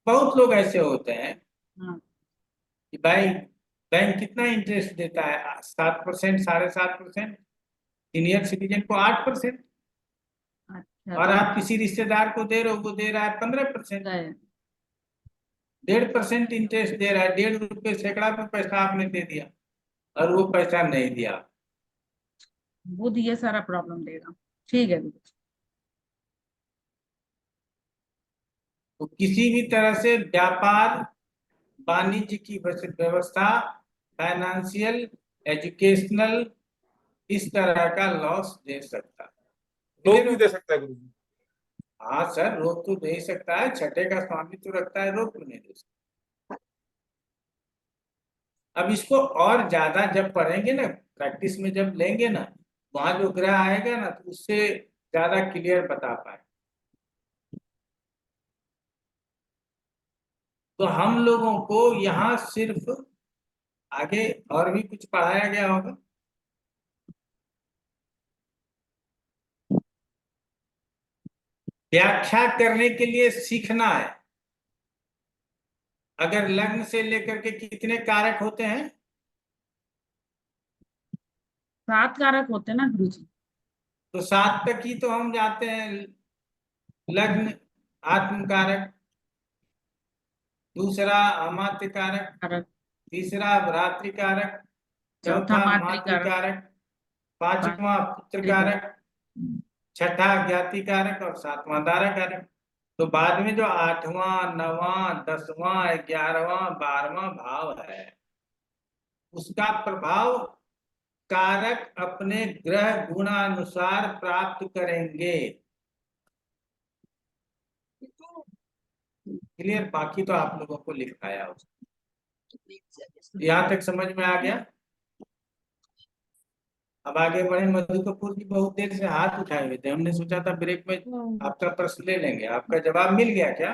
बहुत लोग ऐसे होते हैं हाँ। कि भाई बैंक कितना इंटरेस्ट देता है? 7%, 7.5%। सीनियर सिटीजन को 8%। अच्छा और तो आप किसी रिश्तेदार को दे रहे हो, वो दे रहा है 15%। गए। 1.5% इंटरेस्ट दे रहा है। 1.5 रुपये सैकड़ा पे पैसा आपने दे दिया और वो पैसा नहीं दिया। बुध ये सारा प्रॉब्लम देगा। ठीक है गुरुजी। तो किसी भी तरह से व्यापार वाणिज्य की व्यवस्था, फाइनेंशियल, एजुकेशनल, इस तरह का लॉस दे सकता है। रोक भी दे सकता है गुरुजी। हाँ सर, रोक तो दे सकता है। छठे का स्वामित्व तो रखता है, रोक तो नहीं दे सकता। अब इसको और ज्यादा जब पढ़ेंगे ना, प्रैक्टिस में जब लेंगे ना, वहां जो ग्रह आएगा ना तो उससे ज्यादा क्लियर बता पाए। तो हम लोगों को यहाँ सिर्फ आगे और भी कुछ पढ़ाया गया होगा। व्याख्या करने के लिए सीखना है। अगर लग्न से लेकर के कितने कारक होते हैं? 7 कारक होते हैं ना गुरुजी? तो 7 तक ही तो हम जाते हैं। लग्न आत्म कारक, दूसरा अमात्य कारक, कारक, तीसरा भ्रातृ कारक, चौथा चौथा मातृ मातृ कारक, कारक, पांचवा पुत्र मातृ कारक। कारक, छठा ज्ञाति कारक और 7वां दारा कारक। तो बाद में जो 8वां, 9वां, 10वां, 11वां, 12वां भाव है उसका प्रभाव कारक अपने ग्रह गुणानुसार प्राप्त करेंगे। क्लियर? बाकी तो आप लोगों को लिखाया हो। यहाँ तक समझ में आ गया? अब आगे बढ़े। मधु कपूर जी बहुत देर से हाथ उठाए हुए थे, हमने सोचा था ब्रेक में आपका प्रश्न ले लेंगे। आपका जवाब मिल गया क्या?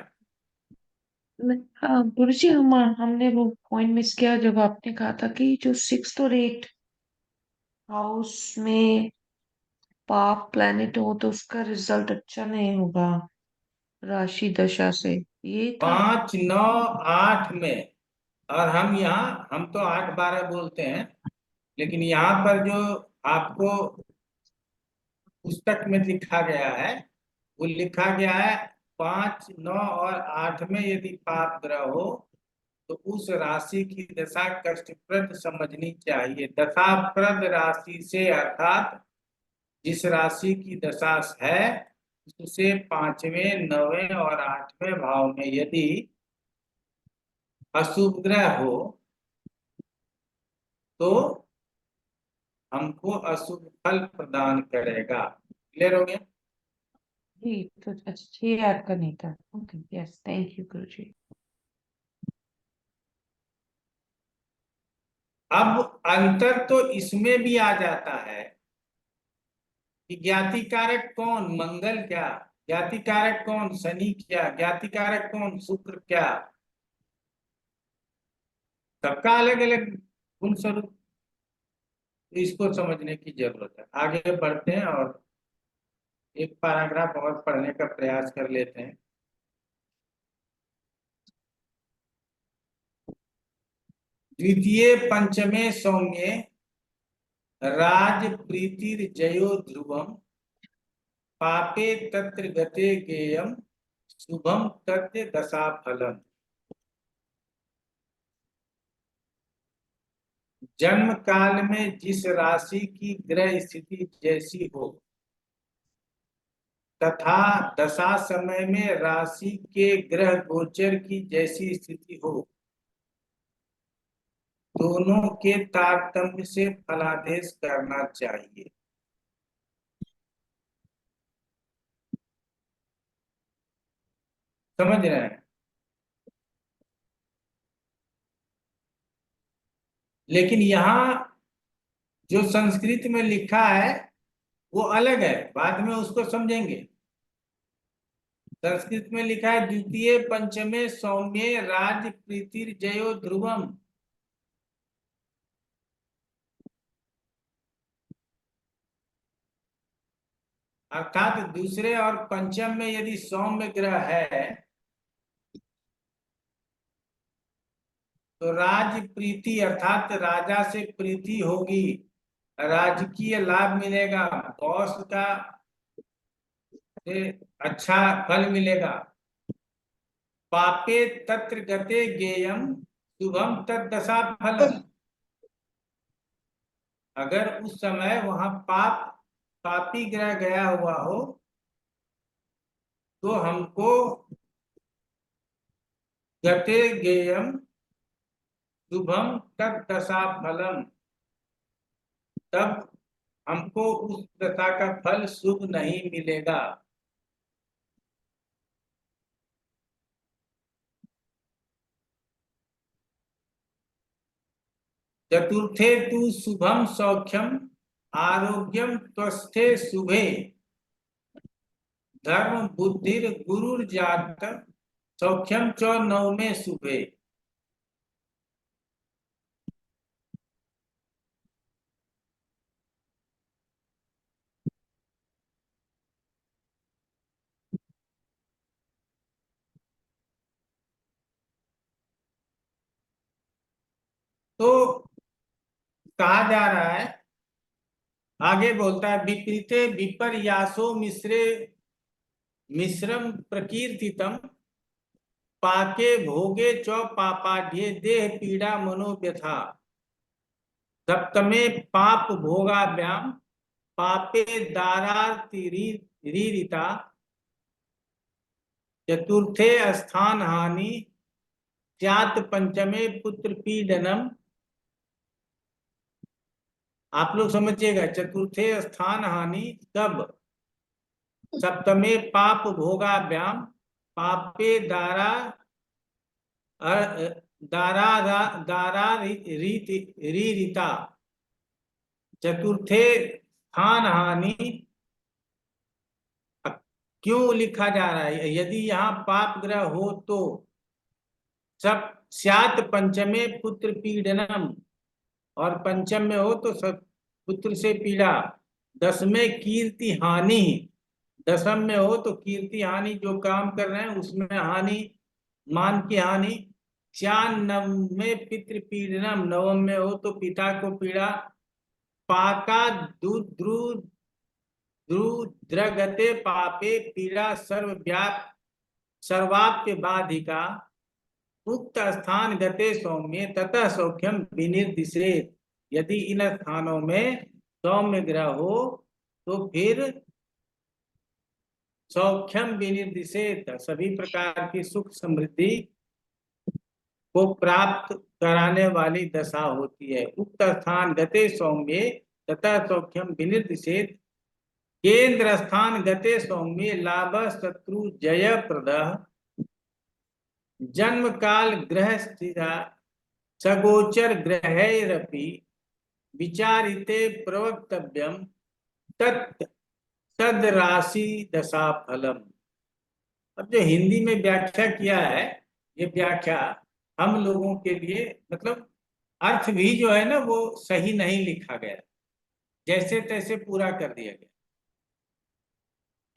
हाँ गुरुजी, हमने वो पॉइंट मिस किया जब आपने कहा था कि जो 6th और 8th हाउस में पाप प्लेनेट हो तो उसका रिजल्ट अच्छा नहीं होगा राशि दशा से, ये था। 5, 9, 8 में। और हम तो 8, 12 बोलते हैं, लेकिन यहाँ पर जो आपको पुस्तक में लिखा गया है वो लिखा गया है 5, 9 और 8 में यदि पाप ग्रह हो तो उस राशि की दशा कष्टप्रद समझनी चाहिए। दशाप्रद राशि से अर्थात जिस राशि की दशा है उससे 5वें, 9वें और 8वें भाव में यदि अशुभ ग्रह हो तो हमको अशुभ फल प्रदान करेगा। क्लियर हो गया? जी तो अच्छा, ये आपका नहीं था। ओके, यस, थैंक यू गुरुजी। अब अंतर तो इसमें भी आ जाता है कि ज्ञाति कारक कौन? मंगल क्या? ज्ञाति कारक कौन? शनि क्या? ज्ञाति कारक कौन? शुक्र क्या? सबका अलग अलग गुण स्वरूप। इसको समझने की जरूरत है। आगे बढ़ते हैं और एक पैराग्राफ और पढ़ने का प्रयास कर लेते हैं। द्वितीय पंचमे सौम्ये राज प्रीतिर्जयो ध्रुवम पापे तत्र गते गेयम शुभम तस्य दशा फलम। जन्म काल में जिस राशि की ग्रह स्थिति जैसी हो तथा दशा समय में राशि के ग्रह गोचर की जैसी स्थिति हो, दोनों के तारतम्य से फलादेश करना चाहिए। समझ रहे हैं? लेकिन यहाँ जो संस्कृत में लिखा है वो अलग है, बाद में उसको समझेंगे। संस्कृत में लिखा है द्वितीय पंचमे सौम्ये राज प्रीतिर जयो ध्रुवम। अर्थात दूसरे और पंचम में यदि सौम्य ग्रह है तो राज प्रीति अर्थात राजा से प्रीति होगी, राजकीय लाभ मिलेगा, बॉस का से अच्छा फल मिलेगा। पापे तत्र गते गेयम शुभम तद्दशा फलम। अगर उस समय वहां पापी ग्रह गया हुआ हो तो हमको गते गेयम शुभम तद्दशा फलम, तब हमको उस दशा का फल शुभ नहीं मिलेगा। चतुर्थे तु शुभम सौख्यम आरोग्यम त्वस्थे शुभे धर्म बुद्धिर गुरुर्जात सौख्यम च नवमे शुभे। तो कहा जा रहा है, आगे बोलता है विपरीते विपर्यासो मिश्रे मिश्रम प्रकीर्तितम पाके भोगे च पापाढ्ये देह पीड़ा मनोव्यथा। सप्तमे पाप भोगाभ्याम पापे दारातिरीरिता। चतुर्थे स्थान हानि स्यात् पंचमे पुत्र पीडनम। आप लोग समझिएगा, चतुर्थे स्थान हानि कब? सप्तमे पाप भोगाभ्याम पापे दारारीरिता। चतुर्थे स्थान हानि क्यों लिखा जा रहा है? यदि यहाँ पाप ग्रह हो तो सब स्यात् पंचमे पुत्र पीडनम, और पंचम में हो तो सब पुत्र से पीड़ा। दसवें कीर्ति हानि, दसम में हो तो कीर्ति हानि, जो काम कर रहे हैं उसमें हानि, मान की हानि। नवमे पितृ पीड़नम, नवम में हो तो पिता को पीड़ा। पाका द्रुद्रगते पापे पीड़ा सर्वाप्य बाधिका। उक्त स्थान गते सौम्य ततः सौख्यम विनिर्दिशेत। यदि इन स्थानों में सौम्य ग्रह हो तो फिर सौख्यम विनिर्दिशेत, सभी प्रकार की सुख समृद्धि को प्राप्त कराने वाली दशा होती है। उक्त स्थान गते सौम्य तथा सौख्यम विनिर्दिशेत। केंद्र स्थान गते सौम्य लाभ शत्रु जय प्रद। जन्म काल ग्रह स्थिरा सगोचर ग्रहैरपि विचारिते प्रवक्तव्यम तत् तद राशि दशा फलम। अब जो हिंदी में व्याख्या किया है, ये व्याख्या हम लोगों के लिए मतलब अर्थ भी जो है ना वो सही नहीं लिखा गया, जैसे तैसे पूरा कर दिया गया।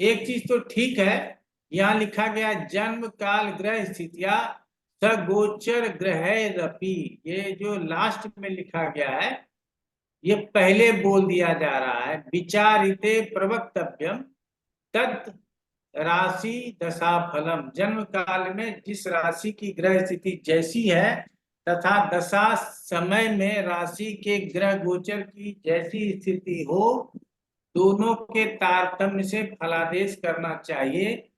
एक चीज तो ठीक है, यहाँ लिखा गया जन्म काल ग्रह स्थितिया सगोचर ग्रहैरपि। ये जो लास्ट में लिखा गया है ये पहले बोल दिया जा रहा है। विचारिते प्रवक्तव्यम तत् राशि दशा फलम। जन्म काल में जिस राशि की ग्रह स्थिति जैसी है तथा दशा समय में राशि के ग्रह गोचर की जैसी स्थिति हो, दोनों के तारतम्य से फलादेश करना चाहिए।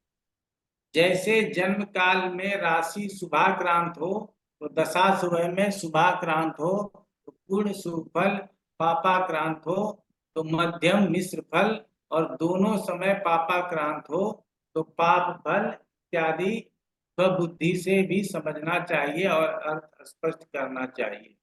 जैसे जन्म काल में राशि शुभाक्रांत हो तो दशा समय में शुभाक्रांत हो तो पूर्ण शुभ फल, पापाक्रांत हो तो मध्यम मिश्र फल, और दोनों समय पापाक्रांत हो तो पाप फल इत्यादि स्वबुद्धि से भी समझना चाहिए और अर्थ स्पष्ट करना चाहिए।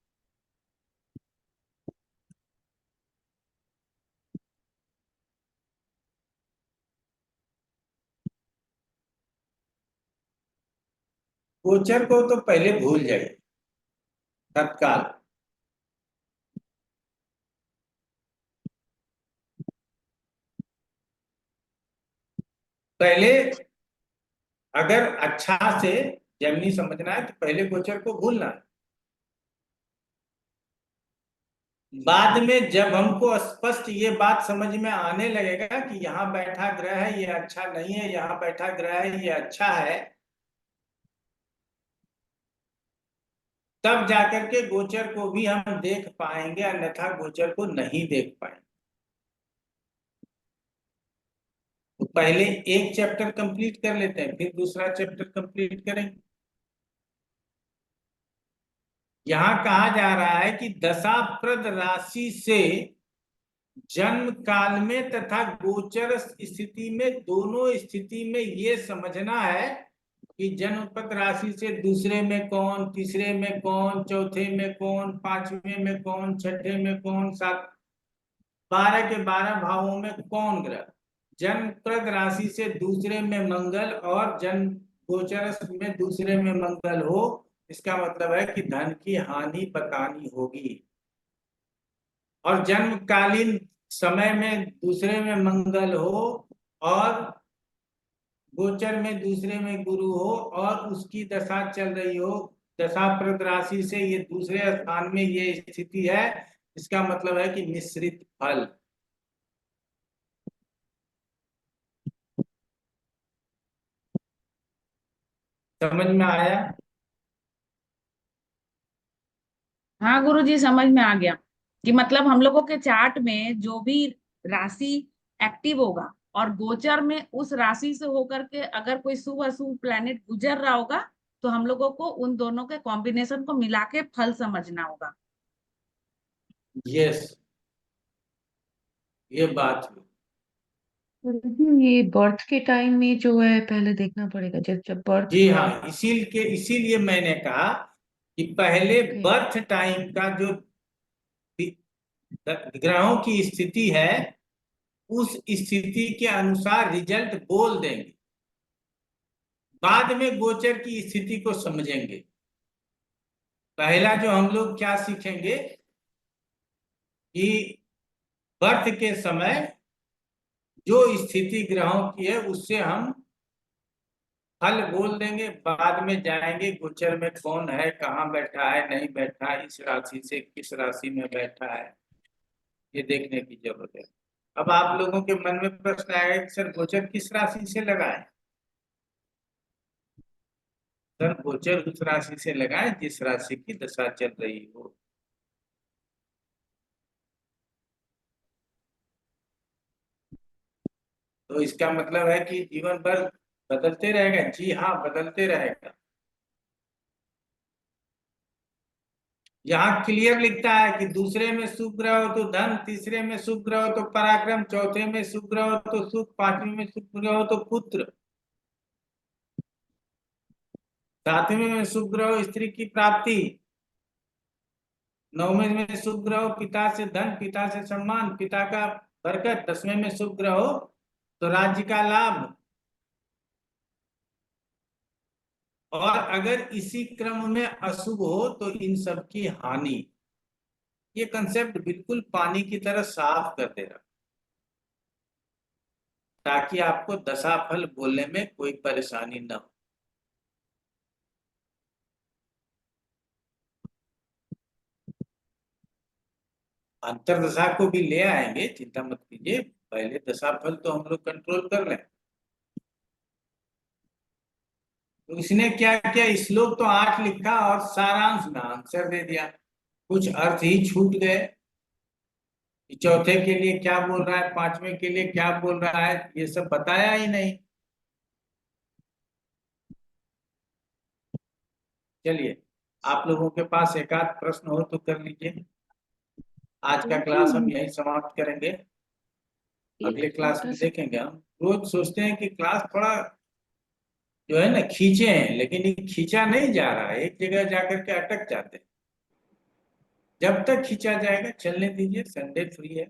गोचर को तो पहले भूल जाइए तत्काल। पहले अगर अच्छा से जमनी समझना है तो पहले गोचर को भूलना है। बाद में जब हमको स्पष्ट ये बात समझ में आने लगेगा कि यहाँ बैठा ग्रह है ये अच्छा नहीं है, यहाँ बैठा ग्रह है ये अच्छा है, तब जाकर के गोचर को भी हम देख पाएंगे, अन्यथा गोचर को नहीं देख पाएंगे। तो पहले एक चैप्टर कंप्लीट कर लेते हैं, फिर दूसरा चैप्टर कंप्लीट करेंगे। यहां कहा जा रहा है कि दशाप्रद राशि से जन्म काल में तथा गोचर स्थिति में, दोनों स्थिति में ये समझना है कि जन्मपद राशि से दूसरे में कौन, तीसरे में कौन, चौथे में कौन, पांचवें में कौन, छठे में कौन, 12 के 12 भावों में कौन ग्रह। जन्मप्रद राशि से दूसरे में मंगल और जन्म गोचर में दूसरे में मंगल हो, इसका मतलब है कि धन की हानि बतानी होगी। और जन्मकालीन समय में दूसरे में मंगल हो और गोचर में दूसरे में गुरु हो और उसकी दशा चल रही हो, दशाप्रद राशि से ये दूसरे स्थान में ये स्थिति है, इसका मतलब है कि मिश्रित फल। समझ में आया? हाँ गुरुजी, समझ में आ गया कि मतलब हम लोगों के चार्ट में जो भी राशि एक्टिव होगा और गोचर में उस राशि से होकर के अगर कोई शुभ अशुभ प्लैनेट गुजर रहा होगा तो हम लोगों को उन दोनों के कॉम्बिनेशन को मिला के फल समझना होगा। यस, ये बात है। ये बर्थ के टाइम में जो है पहले देखना पड़ेगा, जब जब बर्थ जी हुआ। हाँ, इसीलिए मैंने कहा कि पहले ओके। बर्थ टाइम का जो ग्रहों की स्थिति है उस स्थिति के अनुसार रिजल्ट बोल देंगे, बाद में गोचर की स्थिति को समझेंगे। पहला जो हम लोग क्या सीखेंगे कि बर्थ के समय जो स्थिति ग्रहों की है उससे हम फल बोल देंगे, बाद में जाएंगे गोचर में कौन है, कहाँ बैठा है, नहीं बैठा है, इस राशि से किस राशि में बैठा है, ये देखने की जरूरत है। अब आप लोगों के मन में प्रश्न आएगा कि सर गोचर किस राशि से लगाएं? सर गोचर उस राशि से लगाएं जिस राशि की दशा चल रही हो। तो इसका मतलब है कि जीवन भर बदलते रहेगा? जी हाँ, बदलते रहेगा। यहाँ क्लियर लिखता है कि दूसरे में शुभ ग्रह हो तो धन, तीसरे में शुभ ग्रह हो तो पराक्रम, चौथे में शुभ ग्रह हो तो सुख, पांचवें में शुभ ग्रह हो तो पुत्र, सातवें में शुभ ग्रह हो स्त्री की प्राप्ति, नौवें में शुभ ग्रह हो पिता से धन, पिता से सम्मान, पिता का बरकत, 10वें में शुभ ग्रह हो तो राज्य का लाभ, और अगर इसी क्रम में अशुभ हो तो इन सब की हानि। ये कंसेप्ट बिल्कुल पानी की तरह साफ कर दे रहा, ताकि आपको दशाफल बोलने में कोई परेशानी न हो। अंतरदशा को भी ले आएंगे, चिंता मत कीजिए, पहले दशाफल तो हम लोग कंट्रोल कर लें। तो इसने क्या किया, श्लोक तो 8 लिखा और सारांश में आंसर दे दिया, कुछ अर्थ ही छूट गए कि चौथे के लिए क्या बोल रहा है, पांचवें के लिए क्या बोल रहा है, ये सब बताया ही नहीं। चलिए, आप लोगों के पास एक आध प्रश्न हो तो कर लीजिए। आज का क्लास हम यहीं समाप्त करेंगे, अगले क्लास में देखेंगे। हम रोज सोचते हैं कि क्लास थोड़ा जो है ना खींचे हैं, लेकिन ये खींचा नहीं जा रहा है, एक जगह जाकर के अटक जाते हैं। जब तक खींचा जाएगा चलने दीजिए, संडे फ्री है।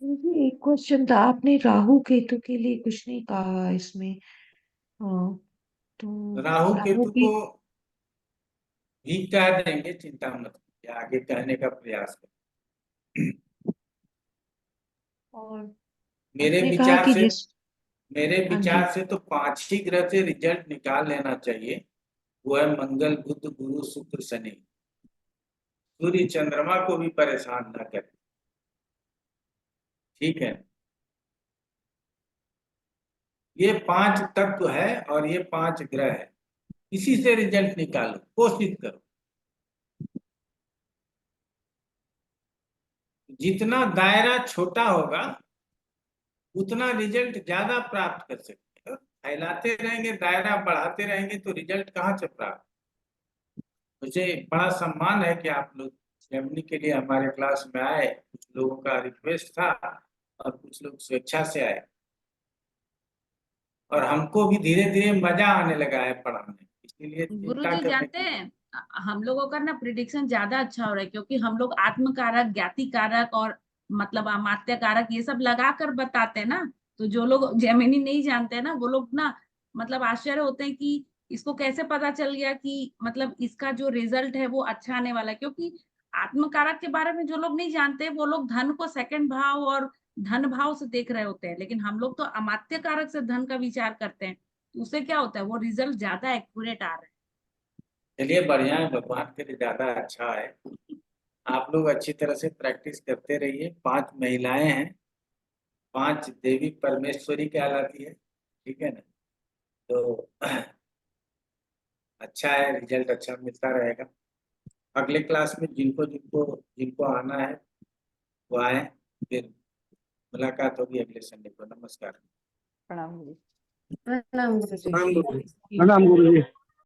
मुझे एक क्वेश्चन था, आपने राहु केतु के लिए कुछ नहीं कहा इसमें। हाँ, तो राहु राहु केतु की को भी कह देंगे, चिंता मत कीजिए, आगे कहने का प्रयास करें। और मेरे आपने कहा विचार कि से जिस मेरे हाँ जी, विचार से तो 5 ही ग्रह से रिजल्ट निकाल लेना चाहिए। वो है मंगल, बुध, गुरु, शुक्र, शनि। सूर्य चंद्रमा को भी परेशान ना करें, ठीक है। ये 5 तत्व है और ये 5 ग्रह है, इसी से रिजल्ट निकालो, कोशिश करो। जितना दायरा छोटा होगा उतना रिजल्ट ज्यादा प्राप्त कर सकते हो। फैलाते रहेंगे, दायरा बढ़ाते रहेंगे तो रिजल्ट कहाँ से प्राप्त। मुझे बड़ा सम्मान है कि आप लोग जेमिनी के लिए हमारे क्लास में आए। कुछ लोगों का रिक्वेस्ट था और कुछ लोग स्वेच्छा से आए, और हमको भी धीरे धीरे मजा आने लगा है पढ़ाने, इसलिए चिंता गुरुजी करने जानते की। हैं, हम लोगों का ना प्रिडिक्शन ज्यादा अच्छा हो रहा है, क्योंकि हम लोग आत्म कारक, ज्ञाति कारक और मतलब अमात्य कारक ये सब लगा कर बताते हैं ना। तो जो लोग जेमिनी नहीं जानते हैं ना, वो लोग ना मतलब आश्चर्य होते हैं कि इसको कैसे पता चल गया कि मतलब इसका जो रिजल्ट है वो अच्छा आने वाला है। क्योंकि आत्म कारक के बारे में जो लोग नहीं जानते, वो लोग धन को सेकंड भाव और धन भाव से देख रहे होते हैं, लेकिन हम लोग तो अमात्य कारक से धन का विचार करते हैं। तो उससे क्या होता है, वो रिजल्ट ज्यादा एक्यूरेट आ रहा है। चलिए बढ़िया है, भगवान के लिए ज्यादा अच्छा है। आप लोग अच्छी तरह से प्रैक्टिस करते रहिए। 5 महिलाएं हैं, 5 देवी परमेश्वरी कहलाती है, ठीक है ना। तो अच्छा है, रिजल्ट अच्छा मिलता रहेगा। अगले क्लास में जिनको जिनको जिनको आना है वो आए, फिर मुलाकात होगी अगले संडे को। नमस्कार। प्रणाम गुरु। प्रणाम गुरुजी। प्रणाम गुरु जी।